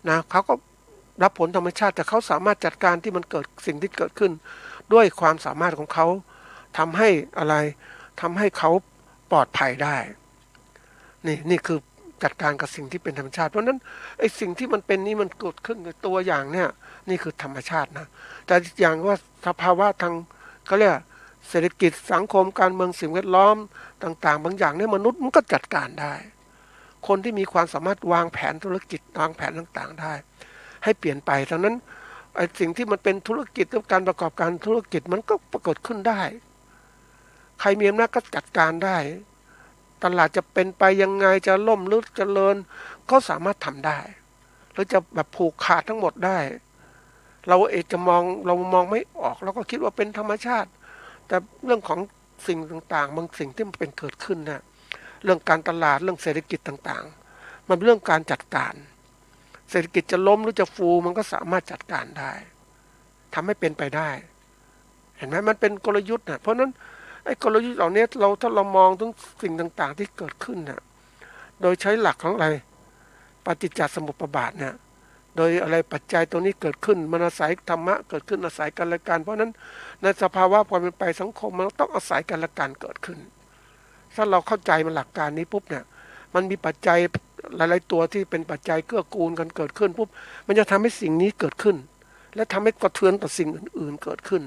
นะเขาก็รับผลธรรมชาติแต่เขาสามารถจัดการที่มันเกิดสิ่งที่เกิดขึ้นด้วยความสามารถของเขาทำให้อะไรทำให้เขาปลอดภัยได้นี่คือจัดการกับสิ่งที่เป็นธรรมชาติเพราะนั้นไอ้สิ่งที่มันเป็นนี้มันเกิดขึ้นในตัวอย่างเนี่ยนี่คือธรรมชาตินะแต่อย่างว่าสภาวะทางเขาเรียกเศรษฐกิจสังคมการเมืองสิ่งแวดล้อมต่างๆบางอย่างเนี่ยมนุษย์มันก็จัดการได้คนที่มีความสามารถวางแผนธุรกิจวางแผนต่างๆได้ให้เปลี่ยนไปดังนั้นไอ้สิ่งที่มันเป็นธุรกิจกับการประกอบการธุรกิจมันก็ปรากฏขึ้นได้ใครมีอำนาจก็จัดการได้ตลาดจะเป็นไปยังไงจะล่มหรือเจริญก็สามารถทำได้หรือจะแบบผูกขาดทั้งหมดได้เราเองจะเรามองไม่ออกเราก็คิดว่าเป็นธรรมชาติแต่เรื่องของสิ่งต่างๆบางสิ่งที่มันเป็นเกิดขึ้นเนี่ยเรื่องการตลาดเรื่องเศรษฐกิจต่างๆมันเป็นเรื่องการจัดการเศรษฐกิจจะล้มหรือจะฟูมันก็สามารถจัดการได้ทำให้เป็นไปได้เห็นไหมมันเป็นกลยุทธ์นะเพราะนั้นไอ้กลยุทธ์เหล่านี้ถ้าเรามองถึงสิ่งต่างๆที่เกิดขึ้นน่ะโดยใช้หลักของอะไรปฏิจจสมุปบาทเนี่ยโดยอะไรปัจจัยตัวนี้เกิดขึ้นมันอาศัยธรรมะเกิดขึ้นอาศัยกันและกันเพราะนั้นในสภาวะความเป็นไปสังคมมันต้องอาศัยกันและกันเกิดขึ้นถ้าเราเข้าใจมันหลักการนี้ปุ๊บเนี่ยมันมีปัจจัยหลายๆตัวที่เป็นปัจจัยเกื้อกูลกันเกิดขึ้นปุ๊บมันจะทำให้สิ่งนี้เกิดขึ้นและทำให้กระเทือนต่อสิ่งอื่นๆเกิดขึ้น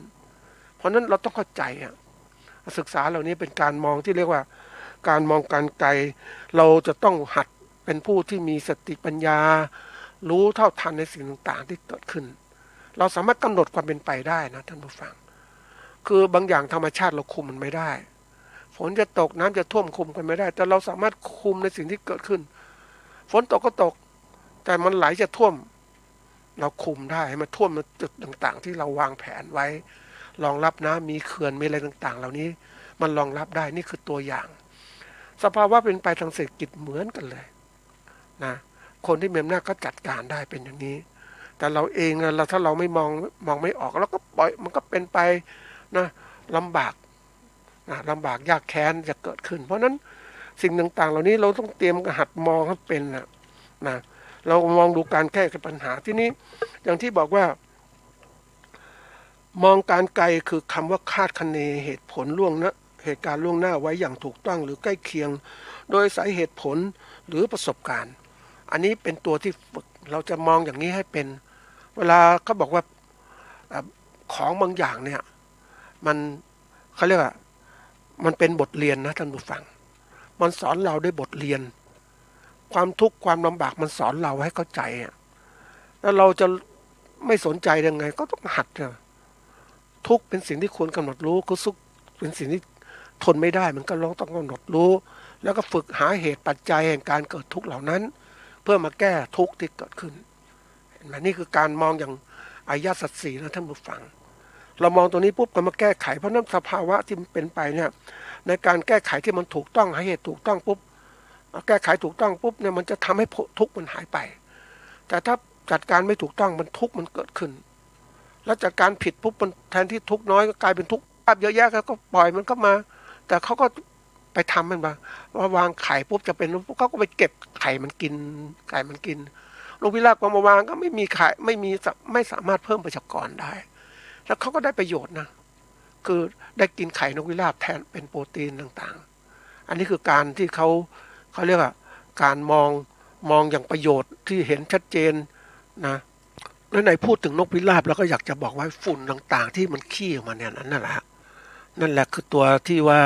เพราะนั้นเราต้องเข้าใจศึกษาเหล่านี้เป็นการมองที่เรียกว่าการมองการไกลเราจะต้องหัดเป็นผู้ที่มีสติปัญญารู้เท่าทันในสิ่งต่างๆที่เกิดขึ้นเราสามารถกำหนดความเป็นไปได้นะท่านผู้ฟังคือบางอย่างธรรมชาติเราคุมมันไม่ได้ฝนจะตกน้ำจะท่วมคุมกันไม่ได้แต่เราสามารถคุมในสิ่งที่เกิดขึ้นฝนตกก็ตกแต่มันไหลจะท่วมเราคุมได้ให้มันท่วมในจุดต่างๆที่เราวางแผนไว้รองรับน้ำมีเขื่อนมีอะไรต่างๆเหล่านี้มันรองรับได้นี่คือตัวอย่างสภาวะเป็นไปทางเศรษฐกิจเหมือนกันเลยนะคนที่มีอำนาจก็จัดการได้เป็นอย่างนี้แต่เราเองเราถ้าเราไม่มองไม่ออกแล้วก็ปล่อยมันก็เป็นไปนะลำบากลำบากยากแค้นจะเกิดขึ้นเพราะนั้นสิ่งต่างๆเหล่านี้เราต้องเตรียมหัดมองให้เป็นนะเรามองดูการแก้ปัญหาที่นี้อย่างที่บอกว่ามองการไกลคือคำว่าคาดคะเนเหตุผลล่วงหน้าเหตุการณ์ล่วงหน้าไว้อย่างถูกต้องหรือใกล้เคียงโดยสาเหตุผลหรือประสบการณ์อันนี้เป็นตัวที่ฝึกเราจะมองอย่างนี้ให้เป็นเวลาเขาบอกว่าของบางอย่างเนี่ยมันเขาเรียกว่ามันเป็นบทเรียนนะท่านผู้ฟังมันสอนเราด้วยบทเรียนความทุกข์ความลำบากมันสอนเราให้เข้าใจแล้วเราจะไม่สนใจยังไงก็ต้องหัดทุกเป็นสิ่งที่ควรกำหนดรู้ก็สุขเป็นสิ่งที่ทนไม่ได้มันก็ต้องกำหนดรู้แล้วก็ฝึกหาเหตุปัจจัยแห่งการเกิดทุกข์เหล่านั้นเพื่อมาแก้ทุกข์ที่เกิดขึ้นเห็นไหมนี่คือการมองอย่างอริยสัจสี่นะท่านผู้ฟังเรามองตรงนี้ปุ๊บก็มาแก้ไขเพราะนั้นสภาวะที่มันเป็นไปเนี่ยในการแก้ไขที่มันถูกต้องหาเหตุถูกต้องปุ๊บแก้ไขถูกต้องปุ๊บเนี่ยมันจะทำให้ทุกข์มันหายไปแต่ถ้าจัดการไม่ถูกต้องมันทุกข์มันเกิดขึ้นแล้วจัดการผิดปุ๊บมันแทนที่ทุกข์น้อยก็กลายเป็นทุกข์เยอะแยะก็ปล่อยมันก็มาแต่เขาก็ไปทำมันมาว่าวางไข่ปุ๊บจะเป็นเขาก็ไปเก็บไข่มันกินไก่มันกินนกพิราบก็มาวางก็ไม่มีไข่ไม่สามารถเพิ่มประชากรได้แล้วเขาก็ได้ประโยชน์นะคือได้กินไข่นกพิราบแทนเป็นโปรตีนต่างๆอันนี้คือการที่เขาเรียกว่าการมองอย่างประโยชน์ที่เห็นชัดเจนนะ แล้วไหนพูดถึงนกพิราบเราก็อยากจะบอกว่าฝุ่นต่างๆที่มันขี้ออกมาเนี่ยนั่นแหละนั่นแหละคือตัวที่ว่า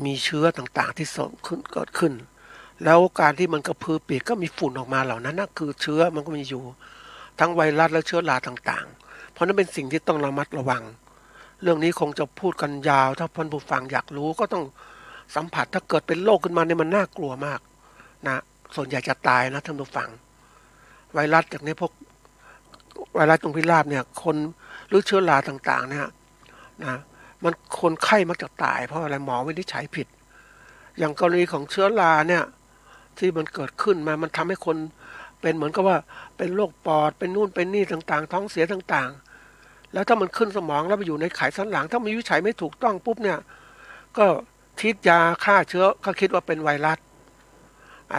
มีเชื้อต่างๆที่สมขึ้นเกิดขึ้นแล้วการที่มันกระพือปีกก็มีฝุ่นออกมาเหล่านั้นนะคือเชื้อมันก็มีอยู่ทั้งไวรัสและเชื้อราต่างๆเพราะนั้นเป็นสิ่งที่ต้องระมัดระวังเรื่องนี้คงจะพูดกันยาวถ้าท่านผู้ฟังอยากรู้ก็ต้องสัมผัสถ้าเกิดเป็นโรคขึ้นมาเนี่ยมันน่ากลัวมากนะส่วนใหญ่จะตายนะท่านผู้ฟังไวรัสจากนี้พวกไวรัสตรงพิราบเนี่ยคนหรือเชื้อราต่างๆเนี่ยนะมันคนไข้มักจะตายเพราะอะไรหมอวินิจฉัยผิดอย่างกรณีของเชื้อราเนี่ยที่มันเกิดขึ้นมามันทำให้คนเป็นเหมือนกับว่าเป็นโรคปอดเป็นนู่นเป็นนี่ต่างๆท้องเสียต่างๆแล้วถ้ามันขึ้นสมองแล้วไปอยู่ในไขสันหลังถ้ามันวินิจฉัยไม่ถูกต้องปุ๊บเนี่ยก็ทิศยาฆ่าเชื้อเขาคิดว่าเป็นไวรัส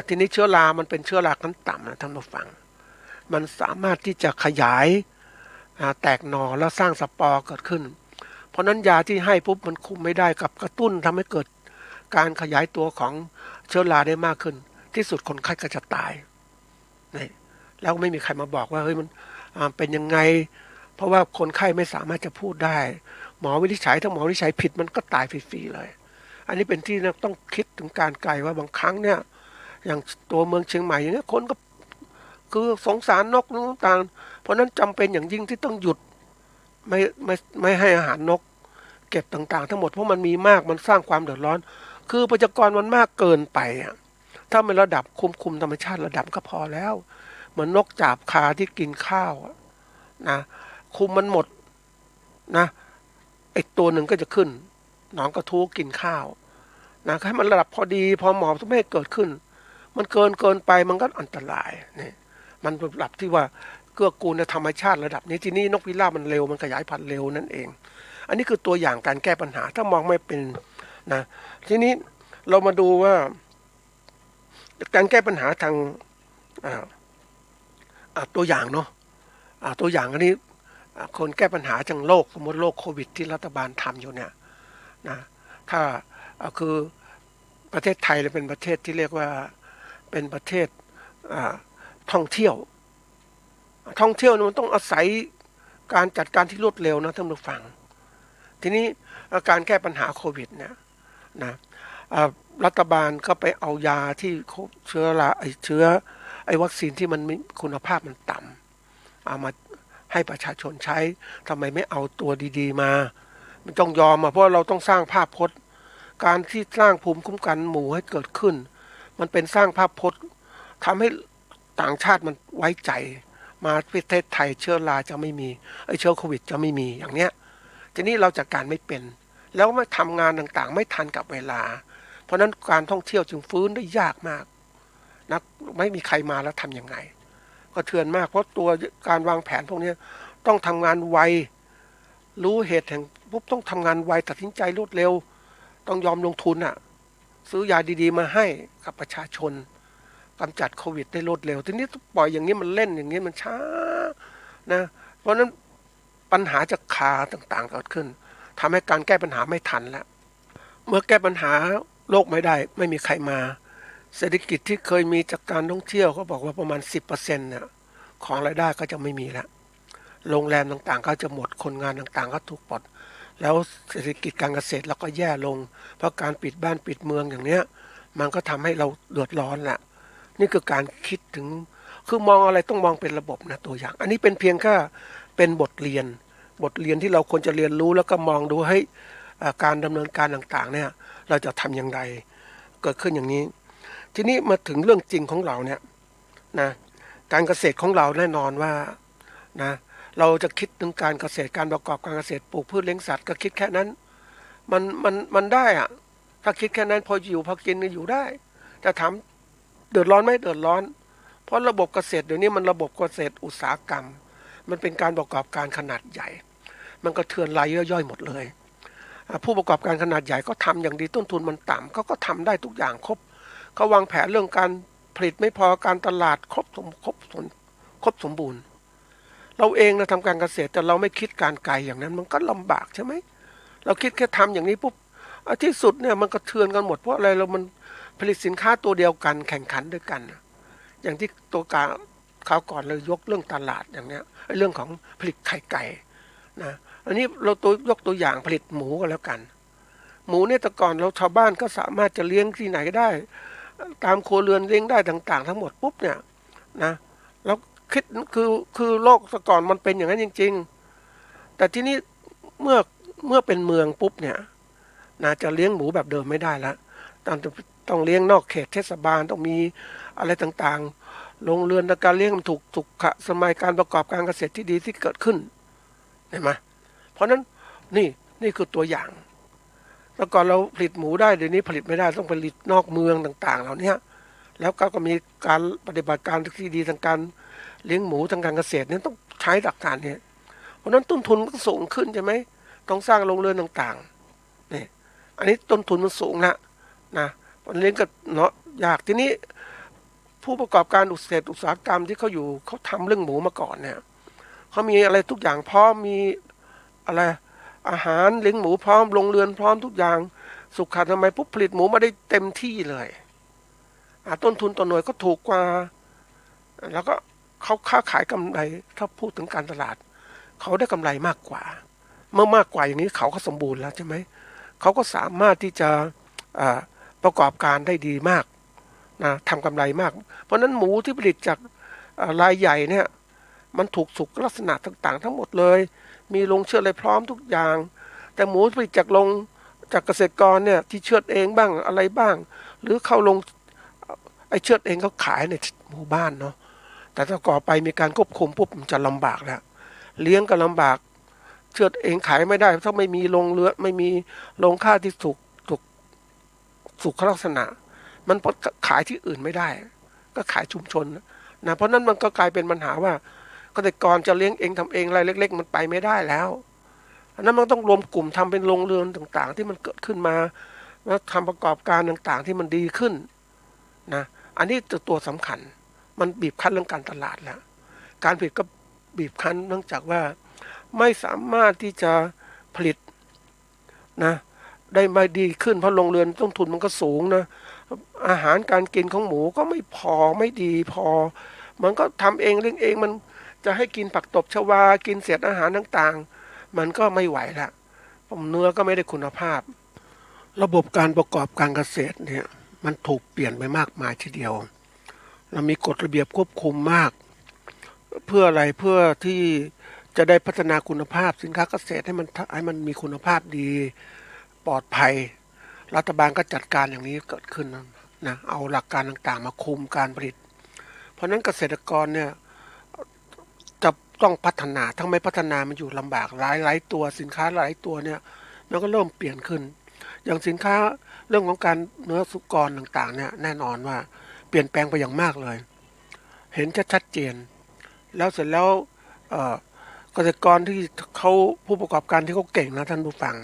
ทีนี้เชื้อรามันเป็นเชื้อราขั้นต่ำนะท่านผู้ฟังมันสามารถที่จะขยายแตกหน่อแล้วสร้างสปอร์เกิดขึ้นเพราะนั้นยาที่ให้ปุ๊บมันคุมไม่ได้กับกระตุ้นทำให้เกิดการขยายตัวของเชื้อราได้มากขึ้นที่สุดคนไข้ก็จะตายนี่แล้วไม่มีใครมาบอกว่าเฮ้ยมันเป็นยังไงเพราะว่าคนไข้ไม่สามารถจะพูดได้หมอวินิจฉัยถ้าหมอวินิจฉัยผิดมันก็ตายฟรีๆเลยอันนี้เป็นที่ต้องคิดถึงการไกลว่าบางครั้งเนี่ยอย่างตัวเมืองเชียงใหม่อย่างเงี้ยคนก็คือสงสารนกต่างเพราะนั้นจำเป็นอย่างยิ่งที่ต้องหยุดไม่ให้อาหารนกเก็บต่างๆทั้งหมดเพราะมันมีมากมันสร้างความเดือดร้อนคือประชากรมันมากเกินไปถ้ามันระดับคุมธรรมชาติระดับก็พอแล้วเหมือนนกจาบคาที่กินข้าวนะคุมมันหมดนะไอตัวหนึ่งก็จะขึ้นหนอนกระทู้กินข้าวนะให้มันระดับพอดีพอเหมาะไม่ให้เกิดขึ้นมันเกินไปมันก็อันตรายนี่มันระดับที่ว่าเกื้อกูลในธรรมชาติระดับนี้ทีนี้นกพิราบมันเร็วมันขยายพันธุ์เร็วนั่นเองอันนี้คือตัวอย่างการแก้ปัญหาถ้ามองไม่เป็นนะทีนี้เรามาดูว่าการแก้ปัญหาทางตัวอย่างเนาะตัวอย่างอันนี้คนแก้ปัญหาทางโลกสมมติโรคโควิดที่รัฐบาลทำอยู่เนี่ยนะถ้าคือประเทศไทยเป็นประเทศที่เรียกว่าเป็นประเทศท่องเที่ยวมันต้องอาศัยการจัดการที่รวดเร็วนะท่านผู้ฟังทีนี้การแก้ปัญหาโควิดเนี่ยนะรัฐบาลก็ไปเอายาที่เชื้อวัคซีนที่มันคุณภาพมันต่ำเอามาให้ประชาชนใช้ทำไมไม่เอาตัวดีๆมามันต้องยอมเพราะเราต้องสร้างภาพพจน์การที่สร้างภูมิคุ้มกันหมู่ให้เกิดขึ้นมันเป็นสร้างภาพพจน์ทำให้ต่างชาติมันไว้ใจมาประเทศไทยเชื้อราจะไม่มีเชื้อโควิดจะไม่มีอย่างเนี้ยทีนี้เราจัดการไม่เป็นแล้วไม่ทำงานต่างๆไม่ทันกับเวลาเพราะนั้นการท่องเที่ยวจึงฟื้นได้ยากมากนะไม่มีใครมาแล้วทำยังไงก็เถื่อนมากเพราะตัวการวางแผนพวกนี้ต้องทำงานไวรู้เหตุแห่งปุ๊บต้องทำงานไวตัดสินใจรวดเร็วต้องยอมลงทุนซื้อยาดีๆมาให้กับประชาชนกำจัดโควิดได้รวดเร็วทีนี้ปล่อยอย่างนี้มันเล่นอย่างนี้มันช้านะเพราะนั้นปัญหาจะคาต่างๆเกิดขึ้นทำให้การแก้ปัญหาไม่ทันแล้วเมื่อแก้ปัญหาโลกไม่ได้ไม่มีใครมาเศรษฐกิจที่เคยมีจากการท่องเที่ยวเขาบอกว่าประมาณ 10% เนี่ยของรายได้ก็จะไม่มีแล้วโรงแรมต่างๆก็จะหมดคนงานต่างๆก็ถูกปลดแล้วเศรษฐกิจการเกษตรเราก็แย่ลงเพราะการปิดบ้านปิดเมืองอย่างเนี้ยมันก็ทำให้เราเดือดร้อนแหละนี่คือการคิดถึงคือมองอะไรต้องมองเป็นระบบนะตัวอย่างอันนี้เป็นเพียงแค่เป็นบทเรียนที่เราควรจะเรียนรู้แล้วก็มองดูให้การดำเนินการต่างๆเนี่ยเราจะทำอย่างไรเกิดขึ้นอย่างนี้ทีนี้มาถึงเรื่องจริงของเราเนี่ยนะการเกษตรของเราแน่นอนว่านะเราจะคิดถึงการเกษตรการประกอบการเกษตรปลูกพืชเลี้ยงสัตว์ก็คิดแค่นั้นมันได้ถ้าคิดแค่นั้นพออยู่พอกินอยู่ได้จะถามเดือดร้อนไหมเดือดร้อนเพราะระบบเกษตรเดี๋ยวนี้มันระบบเกษตรอุตสาหกรรมมันเป็นการประกอบการขนาดใหญ่มันก็เทือนรายย่อยๆหมดเลยผู้ประกอบการขนาดใหญ่ก็ทำอย่างดีต้นทุนมันต่ำเขาก็ทำได้ทุกอย่างครบเขาวางแผนเรื่องการผลิตไม่พอการตลาดครบสมบูรณ์เราเองนะทำการเกษตรแต่เราไม่คิดการไกลอย่างนั้นมันก็ลำบากใช่ไหมเราคิดแค่ทำอย่างนี้ปุ๊บที่สุดเนี่ยมันก็เทือนกันหมดเพราะอะไรมันผลิตสินค้าตัวเดียวกันแข่งขันด้วยกันอย่างที่ตัวการ คราวก่อนเลยยกเรื่องตลาดอย่างเนี้ยเรื่องของผลิตไข่ไก่นะอันนี้เรายกตัวอย่างผลิตหมูก็แล้วกันหมูเนี่ยแต่ก่อนเราชาวบ้านก็สามารถจะเลี้ยงที่ไหนก็ได้ตามครัวเรือนเลี้ยงได้ต่างๆทั้งหมดปุ๊บเนี่ยนะแล้วคิดคือโลกแต่ก่อนมันเป็นอย่างนั้นจริงๆแต่ที่นี้เมื่อเมื่อเป็นเมืองปุ๊บเนี่ยนะจะเลี้ยงหมูแบบเดิมไม่ได้แล้วต้องเลี้ยงนอกเขตเทศบาลต้องมีอะไรต่างๆโรงเรือนในการเลี้ยงมันถูกสุขสมัยการประกอบการเกษตรที่ดีที่เกิดขึ้นเห็นไหมเพราะนั้นนี่คือตัวอย่างแล้วก่อนเราผลิตหมูได้เดี๋ยวนี้ผลิตไม่ได้ต้องผลิตนอกเมืองต่างๆเหล่านี้แล้วก็มีการปฏิบัติการที่ดีทางการเลี้ยงหมูทางการเกษตรเนี่ยต้องใช้หลักการเนี่ยเพราะนั้นต้นทุนก็สูงขึ้นใช่ไหมต้องสร้างโรงเรือนต่างๆนี่อันนี้ต้นทุนมันสูงละนะเลี้ยงก็เนาะยากทีนี้ผู้ประกอบการเกษตรอุตสาหกรรมที่เขาอยู่เขาทำเรื่องหมูมาก่อนเนี่ยเขามีอะไรทุกอย่างพร้อมมีอะไรอาหารเลี้ยงหมูพร้อมโรงเรือนพร้อมทุกอย่างสุขอนามัยปุ๊บผลิตหมูมาได้เต็มที่เลยต้นทุนต่อหน่วยก็ถูกกว่าแล้วก็เขาค้าขายกำไรถ้าพูดถึงการตลาดเขาได้กำไรมากกว่าเมื่อมากกว่าอย่างนี้เขาก็สมบูรณ์แล้วใช่ไหมเขาก็สามารถที่จะประกอบการได้ดีมากนะทำกำไรมากเพราะนั้นหมูที่ผลิตจากรายใหญ่เนี่ยมันถูกสุขลักษณะต่างๆทั้งหมดเลยมีโรงเชือดอะไรพร้อมทุกอย่างแต่หมูผลิตจากเกษตรกรเนี่ยที่เชือดเองบ้างอะไรบ้างหรือเข้าลงไอ้เชือดเองเขาขายในหมู่บ้านเนาะแต่ถ้าก่อไปมีการควบคุมปุ๊บมันจะลำบากแล้วเลี้ยงก็ลำบากเชือดเองขายไม่ได้ถ้าไม่มีโรงเรือนไม่มีโรงฆ่าที่สุขลักษณะมันขายที่อื่นไม่ได้ก็ขายชุมชนนะเพราะนั้นมันก็กลายเป็นปัญหาว่าเกษตรกรจะเลี้ยงเองทำเองรายเล็กๆมันไปไม่ได้แล้วอันนั้นมันต้องรวมกลุ่มทำเป็นโรงเรือนต่างๆที่มันเกิดขึ้นมาแล้วทำประกอบการต่างๆที่มันดีขึ้นนะอันนี้ตัวสำคัญมันบีบคั้นเรื่องการตลาดแล้วการผลิตก็บีบคั้นเนื่องจากว่าไม่สามารถที่จะผลิตนะได้มาดีขึ้นเพราะโรงเรือนต้นทุนมันก็สูงนะอาหารการกินของหมูก็ไม่พอไม่ดีพอมันก็ทำเองเลี้ยงเองมันจะให้กินผักตบชวากินเศษอาหารต่างๆมันก็ไม่ไหวละผมเนื้อก็ไม่ได้คุณภาพระบบการประกอบการเกษตรเนี่ยมันถูกเปลี่ยนไปมากมายทีเดียวเรามีกฎระเบียบควบคุมมากเพื่ออะไรเพื่อที่จะได้พัฒนาคุณภาพสินค้าเกษตรให้มันมีคุณภาพดีปลอดภัยรัฐบาลก็จัดการอย่างนี้เกิดขึ้นนะเอาหลักการต่างๆมาคุมการผลิตเพราะนั้นเกษตรกรเนี่ยจะต้องพัฒนาทั้งไม่พัฒนามันอยู่ลำบากหลายตัวสินค้าหลายตัวเนี่ยมันก็เริ่มเปลี่ยนขึ้นอย่างสินค้าเรื่องของการเนื้อสุกรต่างๆเนี่ยแน่นอนว่าเปลี่ยนแปลงไปอย่างมากเลยเห็นชัดเจนแล้วเสร็จแล้วเอ่อเกษตรกรที่เขาผู้ประกอบการที่เขาเก่งนะท่านผู้ฟัง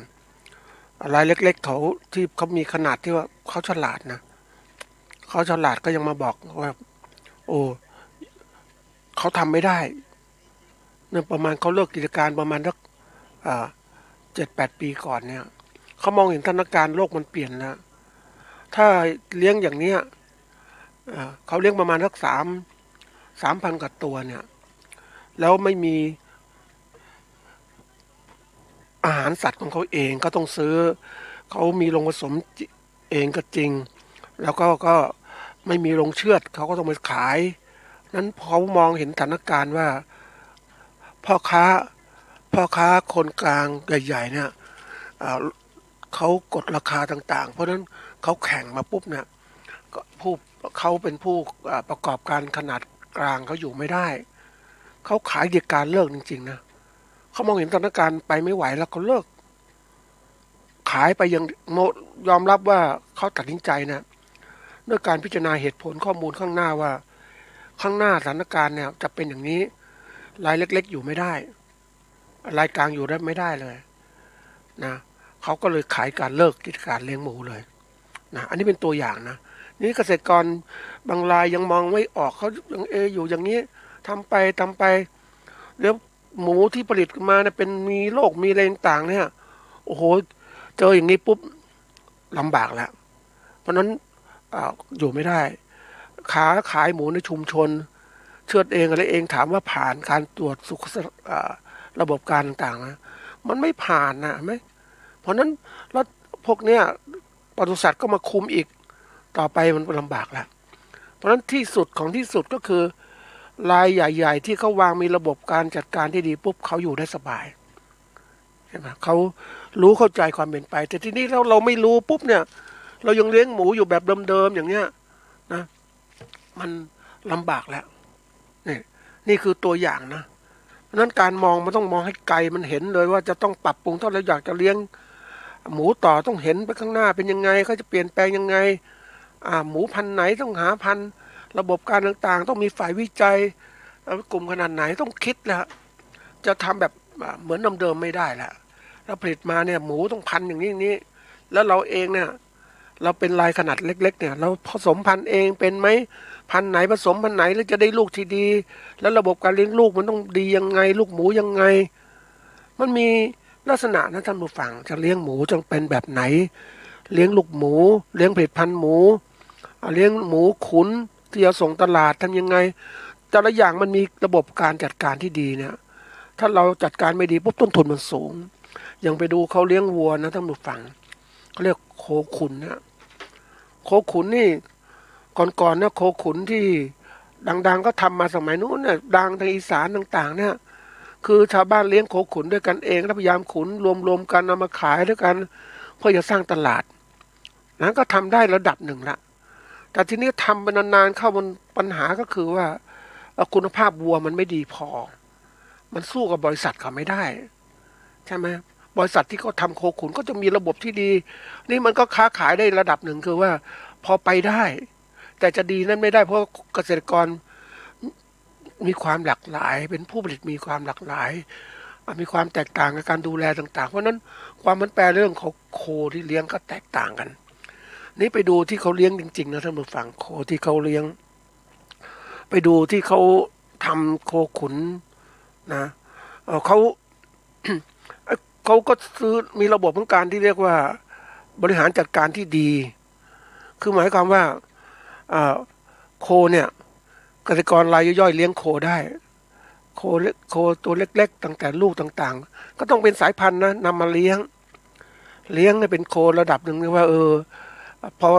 รายเล็กๆเขาที่เขามีขนาดที่ว่าเขาฉลาดนะเขาฉลาดก็ยังมาบอกว่าโอ้เขาทำไม่ได้เนี่ยประมาณเขาเลิกกิจการประมาณสัก7-8 ปีก่อนเนี่ยเขามองเห็นสถานการณ์โลกมันเปลี่ยนแล้วถ้าเลี้ยงอย่างเนี้ยเขาเลี้ยงประมาณสัก3,000กว่าตัวเนี่ยแล้วไม่มีอาหารสัตว์ของเขาเองก็ต้องซื้อเขามีโรงผสมเองก็จริงแล้วก็ไม่มีโรงเชือดเขาก็ต้องไปขายนั้นเขามองเห็นสถานการณ์ว่าพ่อค้าพ่อค้าคนกลางใหญ่ๆเนี่ยเขากดราคาต่างๆเพราะนั้นเขาแข่งมาปุ๊บเนี่ยผู้เขาเป็นผู้ประกอบการขนาดกลางเขาอยู่ไม่ได้เขาขายกิจการเลิกจริงๆนะเขามองเห็นสถานการณ์ไปไม่ไหวแล้วเขาเลิกขายไปยังยอมรับว่าเขาตัดสินใจนะด้วยการพิจารณาเหตุผลข้อมูลข้างหน้าว่าข้างหน้าสถานการณ์เนี่ยจะเป็นอย่างนี้รายเล็กๆอยู่ไม่ได้รายกลางอยู่ได้ไม่ได้เลยนะเขาก็เลยขายการเลิกกิจการเลี้ยงหมูเลยนะอันนี้เป็นตัวอย่างนะนี่เกษตรกรบางรายยังมองไม่ออกเขายังอยู่อย่างนี้ทำไปแล้วหมูที่ผลิตมาเนี่ยเป็นมีโรคมีอะไรต่างๆเนี่ยโอ้โหเจออย่างนี้ปุ๊บลำบากแล้วเพราะนั้นอยู่ไม่ได้ขายหมูในชุมชน เชือดเองอะไรเองถามว่าผ่านการตรวจสุขระบบการต่างๆนะมันไม่ผ่านนะไหมเพราะนั้นแล้วพวกเนี้ยปศุสัตว์ก็มาคุมอีกต่อไปมันลำบากแล้วเพราะฉะนั้นที่สุดของที่สุดก็คือรายใหญ่ๆที่เขาวางมีระบบการจัดการที่ดีปุ๊บเขาอยู่ได้สบายใช่ไหมเขารู้เข้าใจความเป็นไปแต่ทีนี้เราไม่รู้ปุ๊บเนี่ยเรายังเลี้ยงหมูอยู่แบบเดิมๆอย่างเนี้ยนะมันลำบากแล้วนี่คือตัวอย่างนะเพราะนั้นการมองมันต้องมองให้ไกลมันเห็นเลยว่าจะต้องปรับปรุงถ้าเราอยากจะเลี้ยงหมูต่อต้องเห็นไปข้างหน้าเป็นยังไงเขาจะเปลี่ยนแปลงยังไงหมูพันธุ์ไหนต้องหาพันธุ์ระบบการต่างๆต้องมีฝ่ายวิจัยกลุ่มขนาดไหนต้องคิดแล้วจะทำแบบเหมือนเดิมๆไม่ได้แล้วเราผลิตมาเนี่ยหมูต้องพันธุ์อย่างนี้อย่างนี้แล้วเราเองเนี่ยเราเป็นรายขนาดเล็กๆเนี่ยเราผสมพันธุ์เองเป็นไหมพันธุ์ไหนผสมพันธุ์ไหนแล้วจะได้ลูกที่ดีแล้วระบบการเลี้ยงลูกมันต้องดียังไงลูกหมูยังไงมันมีลักษณะนะท่านผู้ฟังจะเลี้ยงหมูจะเป็นแบบไหนเลี้ยงลูกหมูเลี้ยงผลิตพันธุ์หมูเลี้ยงหมูขุนที่จะส่งตลาดทำยังไงแต่ละอย่างมันมีระบบการจัดการที่ดีเนี่ยถ้าเราจัดการไม่ดีปุ๊บต้นทุนมันสูงอย่างไปดูเขาเลี้ยงวัวนะท่านผู้ฟังเขาเรียกโคขุนนะโคขุนนี่ก่อนๆนะโคขุนที่ดังๆก็ทำมาสมัยนู้นเนี่ยดังทางอีสานต่างๆเนี่ยคือชาวบ้านเลี้ยงโคขุนด้วยกันเองแล้วพยายามขุนรวมๆกันเอามาขายด้วยกันเพื่อจะสร้างตลาดนั้นก็ทำได้ระดับหนึ่งละแต่ทีนี้ทำไปนานๆเข้ามันปัญหาก็คือว่าคุณภาพวัวมันไม่ดีพอมันสู้กับบริษัทเขาไม่ได้ใช่ไหมบริษัทที่เขาทำโคขุนก็จะมีระบบที่ดีนี่มันก็ค้าขายได้ระดับหนึ่งคือว่าพอไปได้แต่จะดีนั้นไม่ได้เพราะเกษตรกรมีความหลากหลายเป็นผู้ผลิตมีความหลากหลายมีความแตกต่างในการดูแลต่างๆเพราะนั้นความมันแปรเรื่องของโคที่เลี้ยงก็แตกต่างกันนี่ไปดูที่เขาเลี้ยงจริงๆนะท่านผู้ฟังโคที่เขาเลี้ยงไปดูที่เขาทำโคขุนนะเขาเขาก็ซื้อมีระบบของการที่เรียกว่าบริหารจัดการที่ดีคือหมายความว่าโคเนี่ยเกษตรกรรายย่อยๆเลี้ยงโคได้โคตัวเล็กๆตั้งแต่ลูกต่างๆก็ต้องเป็นสายพันธุ์นะนำมาเลี้ยงให้เป็นโคระดับหนึ่งว่าพอ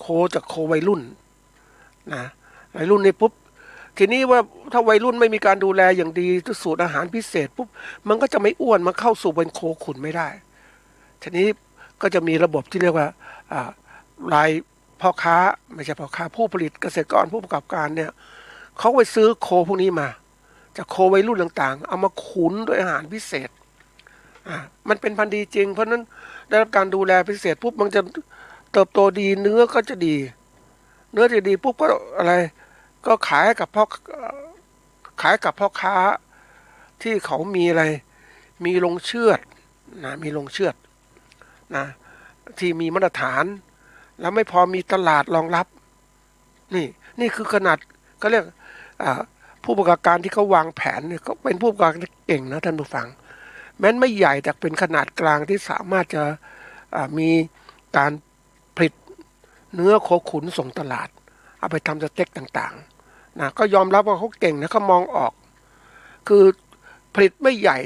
โคจากโควัยรุ่นนะวัยรุ่นนี่ปุ๊บทีนี้ว่าถ้าวัยรุ่นไม่มีการดูแลอย่างดีสูตรอาหารพิเศษปุ๊บมันก็จะไม่อ้วนมาเข้าสู่เป็นโคขุนไม่ได้ทีนี้ก็จะมีระบบที่เรียกว่ารายพ่อค้าไม่ใช่พ่อค้าผู้ผลิตเกษตรกรผู้ประกอบการเนี่ยเขาไปซื้อโคพวกนี้มาจากโควัยรุ่นต่างๆเอามาขุนด้วยอาหารพิเศษมันเป็นพันธุ์ดีจริงเพราะนั้นได้รับการดูแลพิเศษปุ๊บมันจะเติบโตดีเนื้อก็จะดีเนื้อจะดีปุ๊บก็อะไรก็ขายกับพ่อค้าที่เขามีอะไรมีโรงเชือดนะมีโรงเชือดนะที่มีมาตรฐานแล้วไม่พอมีตลาดรองรับนี่คือขนาดก็เรียกผู้ประกอบการที่เขาวางแผนเนี่ยเขาเป็นผู้ประกอบการเก่งนะท่านผู้ฟังแม้นไม่ใหญ่แต่เป็นขนาดกลางที่สามารถจะมีการผลิตเนื้อโคขุนส่งตลาดเอาไปทำสเต็กต่างๆนะก็ยอมรับว่าเขาเก่งนะเขามองออกคือผลิตไม่ใหญ่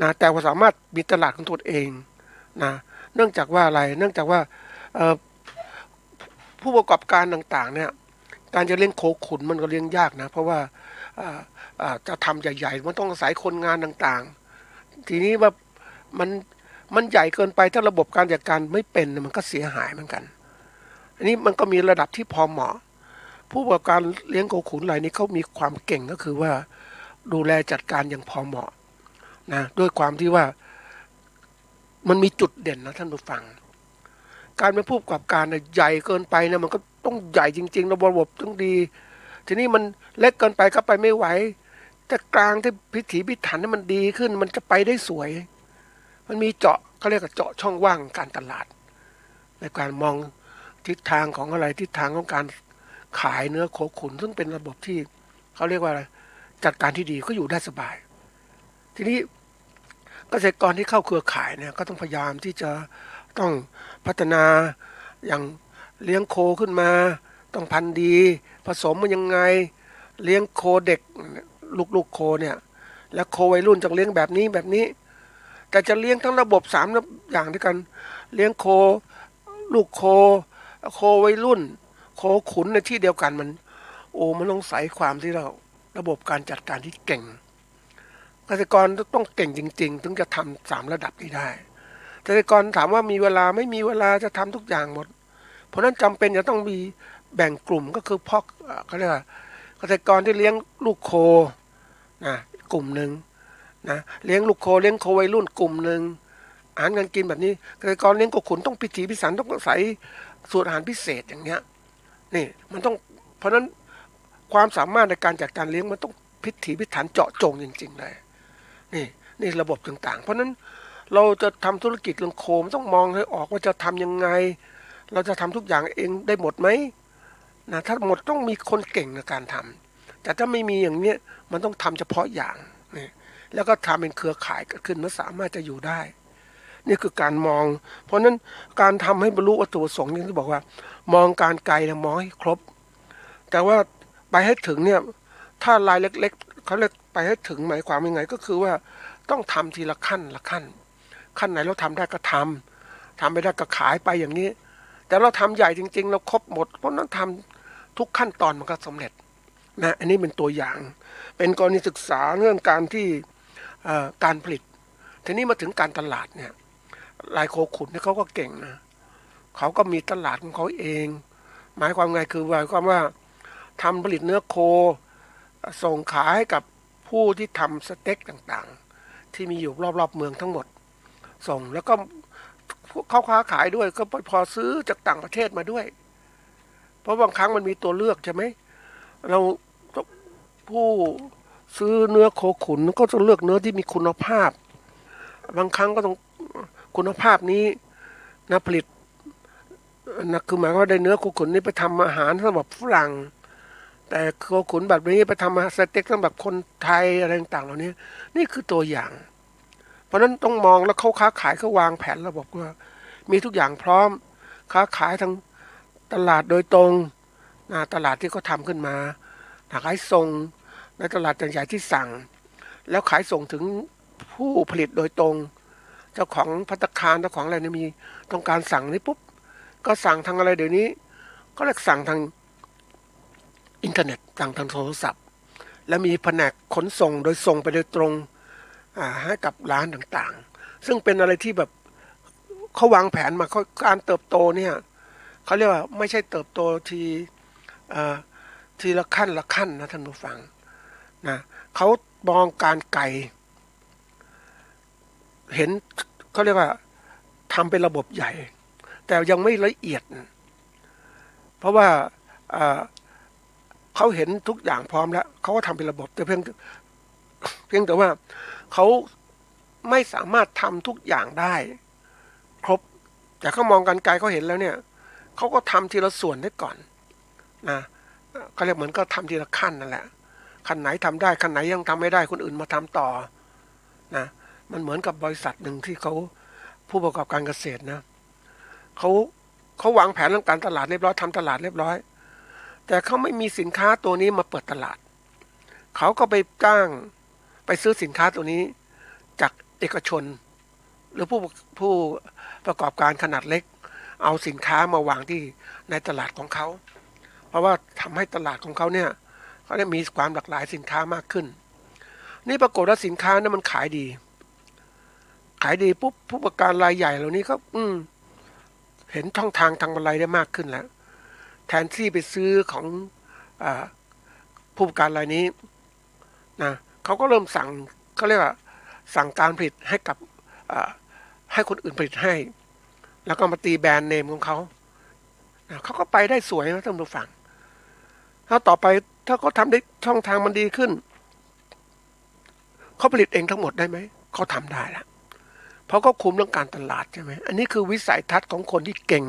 นะแต่ว่าสามารถมีตลาดของตัวเองนะเนื่องจากว่าอะไรเนื่องจากว่าผู้ประกอบการต่างๆเนี่ยการจะเลี้ยงโคขุนมันก็เลี้ยงยากนะเพราะว่าจะทำใหญ่ๆมันต้องอาศัยคนงานต่างๆทีนี้ว่ามันใหญ่เกินไปถ้าระบบการจัดการไม่เป็นมันก็เสียหายเหมือนกันอันนี้มันก็มีระดับที่พอเหมาะผู้ประกอบการเลี้ยงโคขุนรายนี้เขามีความเก่งก็คือว่าดูแลจัดการอย่างพอเหมาะนะด้วยความที่ว่ามันมีจุดเด่นนะท่านผู้ฟังการเป็นผู้ประกอบการใหญ่เกินไปนะมันก็ต้องใหญ่จริงๆระบบต้องดีทีนี้มันเล็กเกินไปก็ไปไม่ไหวแต่กลางที่พิถีพิถันให้มันดีขึ้นมันจะไปได้สวยมันมีเจาะเขาเรียกว่าเจาะช่องว่างการตลาดในการมองทิศทางของอะไรทิศทางของการขายเนื้อโคขุนซึ่งเป็นระบบที่เขาเรียกว่าอะไรจัดการที่ดีก็อยู่ได้สบายทีนี้เกษตรกรที่เข้าเครือข่ายเนี่ยก็ต้องพยายามที่จะต้องพัฒนาอย่างเลี้ยงโคขึ้นมาต้องพันธุ์ดีผสมมันยังไง เลี้ยงโคเด็กลูกโคเนี่ยแล้วโควัยรุ่นจะเลี้ยงแบบนี้แบบนี้แต่จะเลี้ยงทั้งระบบ3อย่างด้วยกันเลี้ยงโคลูกโควัยรุ่นโคขุนในที่เดียวกันมันต้องใส่ความที่เราระบบการจัดการที่เก่งเกษตรกรต้องเก่งจริงๆถึงจะทำ3 ระดับนี้ได้เกษตรกรถามว่ามีเวลาไม่มีเวลาจะทำทุกอย่างหมดเพราะนั้นจำเป็นจะต้องมีแบ่งกลุ่มก็คือพ่อเขาเรียกว่าเกษตรกรที่เลี้ยงลูกโคนะกลุ่มหนึ่งนะเลี้ยงลูกโคเลี้ยงโควัยรุ่นกลุ่มหนึ่งอาหารการกินแบบนี้เกษตรกรเลี้ยงโคขุนต้องพิถีพิถันต้องใส่สูตรอาหารพิเศษอย่างเงี้ยนี่มันต้องเพราะนั้นความสามารถในการจัดการเลี้ยงมันต้องพิถีพิถันเจาะจงจริงๆเลยนี่ระบบต่างๆเพราะนั้นเราจะทำธุรกิจเรื่องโคมต้องมองให้ออกว่าจะทำยังไงเราจะทำทุกอย่างเองได้หมดไหมนะถ้าหมดต้องมีคนเก่งในการทำแต่ถ้าไม่มีอย่างเนี้ยมันต้องทำเฉพาะอย่างนี่แล้วก็ทำเป็นเครือข่ายเกิดขึ้นแล้วสามารถจะอยู่ได้นี่คือการมองเพราะนั้นการทำให้บรรลุวัตถุประสงค์นี่ที่บอกว่ามองการไกลนะมองให้ครบแต่ว่าไปให้ถึงเนี่ยถ้ารายเล็กๆเขาเรียกไปให้ถึงหมายความยังไงก็คือว่าต้องทำทีละขั้นละขั้นไหนเราทำได้ก็ทำไม่ได้ก็ขายไปอย่างนี้แต่เราทำใหญ่จริงๆเราครบหมดเพราะนั้นทำทุกขั้นตอนมันก็สำเร็จนะอันนี้เป็นตัวอย่างเป็นกรณีศึกษาเรื่องการที่การผลิตทีนี้มาถึงการตลาดเนี่ยลายโคขุนเนี่ยเขาก็เก่งนะเขาก็มีตลาดของเขาเองหมายความไงคือหมายความว่าทำผลิตเนื้อโคส่งขายให้กับผู้ที่ทำสเต็กต่างๆที่มีอยู่รอบๆเมืองทั้งหมดส่งแล้วก็เขาค้าขายด้วยก็พอซื้อจากต่างประเทศมาด้วยเพราะบางครั้งมันมีตัวเลือกใช่ไหมเราผู้ซื้อเนื้อโคขุนก็จะเลือกเนื้อที่มีคุณภาพบางครั้งก็ต้องคุณภาพนี้นะผลิตนะคือหมายว่าได้เนื้อโคขุนนี้ไปทำอาหารสำหรับฝรั่งแต่โคขุนแบบนี้ไปทำสเต็กสำหรับคนไทยอะไรต่างๆเหล่านี้นี่คือตัวอย่างเพราะนั้นต้องมองแล้วเขาค้าขายเขาวางแผนระบบว่ามีทุกอย่างพร้อมค้าขายทั้งตลาดโดยตรงนะตลาดที่เขาทำขึ้นมาขายส่งในตลาดใหญ่ๆที่สั่งแล้วขายส่งถึงผู้ผลิตโดยตรงเจ้าของภัตตาคารเจ้าของอะไรนี่มีต้องการสั่งนี่ปุ๊บก็สั่งทางอะไรเดี๋ยวนี้ก็เรียกสั่งทางอินเทอร์เน็ตสั่งทางโทรศัพท์แล้วมีแผนกขนส่งโดยส่งไปโดยตรงให้กับร้านต่างๆซึ่งเป็นอะไรที่แบบเขาวางแผนมาเขาการเติบโตเนี่ยเขาเรียกว่าไม่ใช่เติบโตทีละขั้นละขั้นนะท่านผู้ฟังนะเขามองการไกลเห็นเขาเรียกว่าทำเป็นระบบใหญ่แต่ยังไม่ละเอียดเพราะว่าเขาเห็นทุกอย่างพร้อมแล้วเขาก็ทำเป็นระบบแต่เพียงแต่ว่าเขาไม่สามารถทำทุกอย่างได้ครบแต่เขามองกันไกลเขาเห็นแล้วเนี่ยเขาก็ทำทีละส่วนได้ก่อนนะเขาเรียกเหมือนก็ทำทีละขั้นนั่นแหละขั้นไหนทำได้ขั้นไหนยังทำไม่ได้คนอื่นมาทำต่อนะมันเหมือนกับบริษัทหนึ่งที่เขาผู้ประกอบการเกษตรนะเขาวางแผนเรื่องการตลาดเรียบร้อยทำตลาดเรียบร้อยแต่เขาไม่มีสินค้าตัวนี้มาเปิดตลาดเขาก็ไปจ้างไปซื้อสินค้าตัวนี้จากเอกชนหรือผู้ประกอบการขนาดเล็กเอาสินค้ามาวางที่ในตลาดของเขาเพราะว่าทำให้ตลาดของเขาเนี่ยเขาได้มีความหลากหลายสินค้ามากขึ้นนี่ปรากฏว่าสินค้านั้นมันขายดีปุ๊บผู้ประกอบการรายใหญ่เหล่านี้ก็เห็นช่องทางทางบรรลัยได้มากขึ้นแล้วแทนที่ไปซื้อของผู้ประกอบการรายนี้นะเขาก็เริ่มสั่งเขาเรียกว่าสั่งการผลิตให้กับให้คนอื่นผลิตให้แล้วก็มาตีแบรนด์เนมของเขาเขาก็ไปได้สวยนะท่านผู้ฟังถ้าต่อไปถ้าเขาทำได้ช่องทางมันดีขึ้นเขาผลิตเองทั้งหมดได้ไหมเขาทำได้แล้วเพราะก็คุมเรื่องการตลาดใช่ไหมอันนี้คือวิสัยทัศน์ของคนที่เก่ง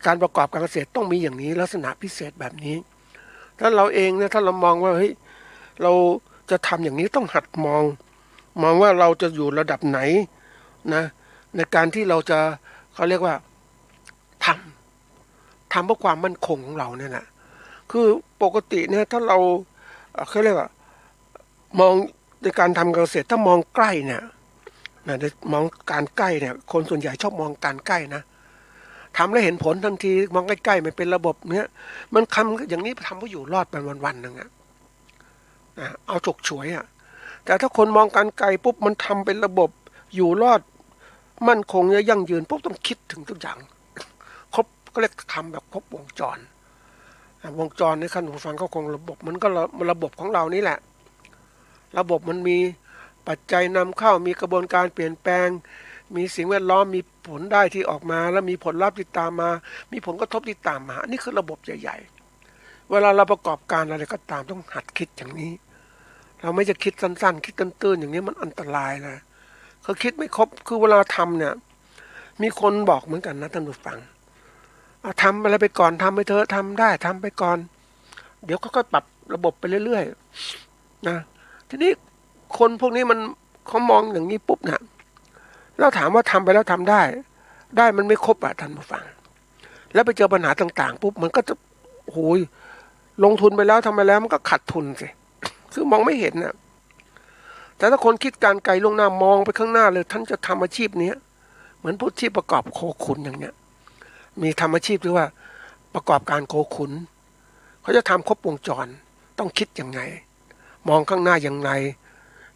การประกอบการเกษตรต้องมีอย่างนี้ลักษณะพิเศษแบบนี้ถ้าเราเองเนี่ยถ้าเรามองว่าเฮ้ยเราจะทำอย่างนี้ต้องหัดมองว่าเราจะอยู่ระดับไหนนะในการที่เราจะเขาเรียกว่าทำเพื่อความมั่นคงของเราเนี่ยนะ คือปกติเนี่ยถ้าเราเขาเรียกว่ามองในการทำเกษตรถ้ามองใกล้เนี่ยนะมองการใกล้เนี่ยคนส่วนใหญ่ชอบมองการใกล้นะทำแล้วเห็นผลทันทีมองใกล้ๆมันเป็นระบบเนี้ยมันทำอย่างนี้ทำเพื่ออยู่รอดไปวันๆหนึ่งอะนะเอาฉกฉวยอะแต่ถ้าคนมองการไกลปุ๊บมันทำเป็นระบบอยู่รอดมั่นคงและยั่งยืนปุ๊บต้องคิดถึงทุกอย่างครบก็เรียกทำแบบครบวงจรวงจรในขั้นผู้ฟังก็คงระบบมันก็ระบบของเรานี่แหละระบบมันมีปัจจัยนำเข้ามีกระบวนการเปลี่ยนแปลงมีสิ่งแวดล้อมมีผลได้ที่ออกมาแล้วมีผลลัพธ์ที่ตามมามีผลกระทบที่ตามมาอันนี้คือระบบใหญ่ๆเวลาเราประกอบการอะไรก็ตามต้องหัดคิดอย่างนี้เราไม่จะคิดสั้นๆคิดตื้นๆอย่างนี้มันอันตรายนะเขาคิดไม่ครบคือเวลาทำเนี่ยมีคนบอกเหมือนกันนะท่านผู้ฟังทำอะไรไปก่อนทำไปเถอะทำได้ทำไปก่อนเดี๋ยวก็ปรับระบบไปเรื่อยๆนะทีนี้คนพวกนี้มันเขามองอย่างนี้ปุ๊บเนี่ยเราถามว่าทำไปแล้วทำได้ได้มันไม่ครบอ่ะท่านผู้ฟังแล้วไปเจอปัญหาต่างๆปุ๊บมันก็จะโอ้ยลงทุนไปแล้วทำไปแล้วมันก็ขาดทุนสิคือมองไม่เห็นน่ะแต่ถ้าคนคิดการไกลล่วงหน้ามองไปข้างหน้าเลยท่านจะทำอาชีพนี้เหมือนผู้ที่ประกอบโคขุนอย่างเนี้ยมีทำอาชีพที่ว่าประกอบการโคขุนเขาจะทำครบวงจรต้องคิดยังไงมองข้างหน้ายังไง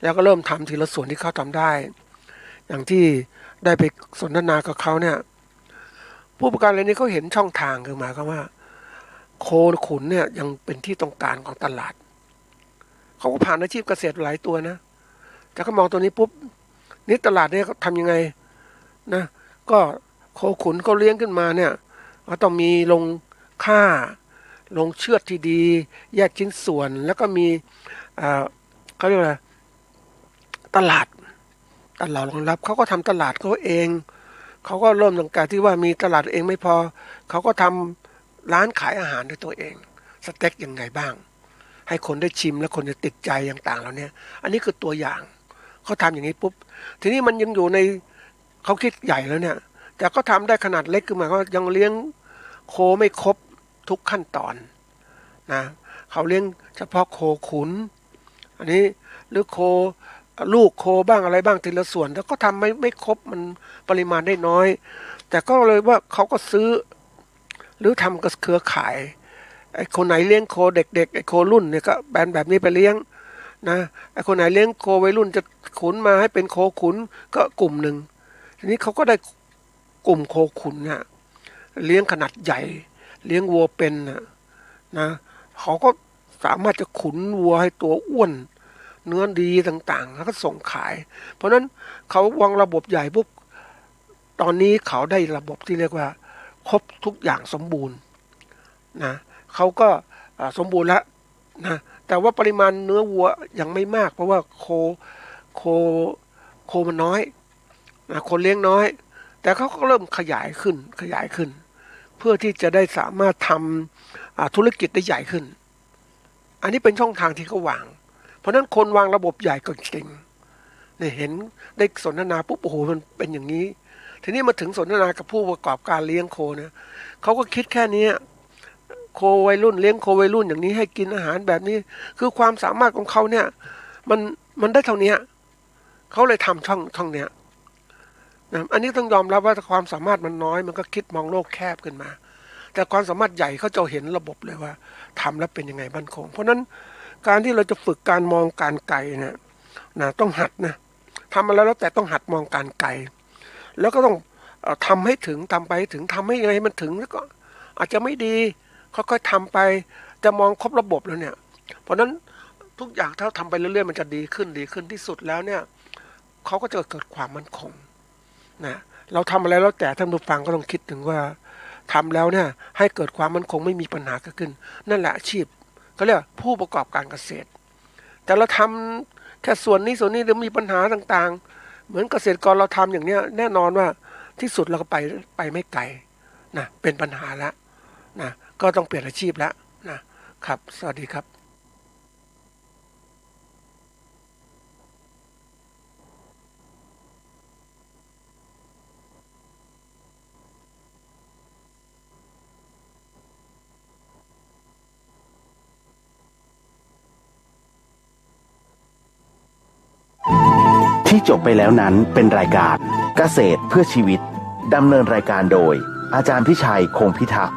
แล้วก็เริ่มทำทีละส่วนที่เขาทำได้อย่างที่ได้ไปสนทนากับเขาเนี่ยผู้ประกอบการอะไรนี้เขาเห็นช่องทางคือหมายความว่าโคขุนเนี่ยยังเป็นที่ต้องการของตลาดเขาก็ผ่านอาชีพเกษตรหลายตัวนะแต่เขามองตัวนี้ปุ๊บนี่ตลาดเนี่ยเขาทำยังไงนะก็โคขุนเขาเลี้ยงขึ้นมาเนี่ยก็ต้องมีลงค่าลงเชือดที่ดีแยกชิ้นส่วนแล้วก็มีเขาเรียกอะไรตลาดรองรับเขาก็ทำตลาดเขาเองเขาก็เริ่มตั้งแต่ที่ว่ามีตลาดเองไม่พอเขาก็ทำร้านขายอาหารด้วยตัวเองสเต็กยังไงบ้างให้คนได้ชิมแล้วคนจะติดใจอย่างต่างเราเนี่ยอันนี้คือตัวอย่างเขาทำอย่างนี้ปุ๊บทีนี้มันยังอยู่ในเขาคิดใหญ่แล้วเนี่ยแต่ก็ทำได้ขนาดเล็กคือหมายความว่ายังเลี้ยงโคไม่ครบทุกขั้นตอนนะเขาเลี้ยงเฉพาะโคขุนอันนี้หรือโคลูกโคบ้างอะไรบ้างทีละส่วนแล้วก็ทำไม่ครบมันปริมาณได้น้อยแต่ก็เลยว่าเขาก็ซื้อหรือทำกับเครือข่ายไอ้คนไหนเลี้ยงโคเด็กๆไอ้โครุ่นเนี่ยก็แบนแบบนี้ไปเลี้ยงนะไอ้คนไหนเลี้ยงโควัยรุ่นจะขุนมาให้เป็นโคขุนก็กลุ่มหนึ่งทีนี้เขาก็ได้กลุ่มโคขุนเนี่ยเลี้ยงขนาดใหญ่เลี้ยงวัวเป็นนะเขาก็สามารถจะขุนวัวให้ตัวอ้วนเนื้อดีต่างๆแล้วก็ส่งขายเพราะนั้นเขาวางระบบใหญ่ปุ๊บตอนนี้เขาได้ระบบที่เรียกว่าครบทุกอย่างสมบูรณ์นะเขาก็สมบูรณ์แล้วนะแต่ว่าปริมาณเนื้อวัวยังไม่มากเพราะว่าโคโคมันน้อยนะคนเลี้ยงน้อยแต่เขาก็เริ่มขยายขึ้นเพื่อที่จะได้สามารถทำธุรกิจได้ใหญ่ขึ้นอันนี้เป็นช่องทางที่เขาวางเพราะนั้นคนวางระบบใหญ่ก็จริงเนี่ยเห็นได้สนทนาปุ๊บโอ้โหมันเป็นอย่างนี้ทีนี้มาถึงสนทนากับผู้ประกอบการเลี้ยงโคเนี่ยเขาก็คิดแค่นี้โควัยรุ่นเลี้ยงโควัยรุ่นอย่างนี้ให้กินอาหารแบบนี้คือความสามารถของเขาเนี่ยมันมันได้เท่านี้เขาเลยทำช่องเนี้ยนะอันนี้ต้องยอมรับว่าความสามารถมันน้อยมันก็คิดมองโลกแคบขึ้นมาแต่ความสามารถใหญ่เขาจะเห็นระบบเลยว่าทำแล้วเป็นยังไงมั่นคงเพราะนั้นการที่เราจะฝึกการมองการไกลเนี่ยนะต้องหัดนะทำมาแล้วแต่ต้องหัดมองการไกลแล้วก็ต้องทำให้ถึงทำไปถึงทำให้ยังไงมันถึงแล้วก็อาจจะไม่ดีค่อยๆทำไปจะมองครบระบบแล้วเนี่ยเพราะนั้นทุกอย่างถ้าทำไปเรื่อยๆมันจะดีขึ้นที่สุดแล้วเนี่ยเขาก็จะเกิดความมั่นคงนะเราทำอะไรแล้วแต่ท่านผู้ฟังก็ต้องคิดถึงว่าทำแล้วเนี่ยให้เกิดความมั่นคงไม่มีปัญหาเกิดขึ้นนั่นแหละอาชีพเขาเรียกผู้ประกอบการเกษตรแต่เราทำแค่ส่วนนี้เดี๋ยวมีปัญหาต่างๆเหมือนเกษตรกรเราทำอย่างเนี้ยแน่นอนว่าที่สุดเราก็ไปไม่ไกลนะเป็นปัญหาแล้วนะก็ต้องเปลี่ยนอาชีพแล้วนะครับสวัสดีครับ ที่จบไปแล้วนั้นเป็นรายการเกษตรเพื่อชีวิตดำเนินรายการโดยอาจารย์พิชัยคงพิทักษ์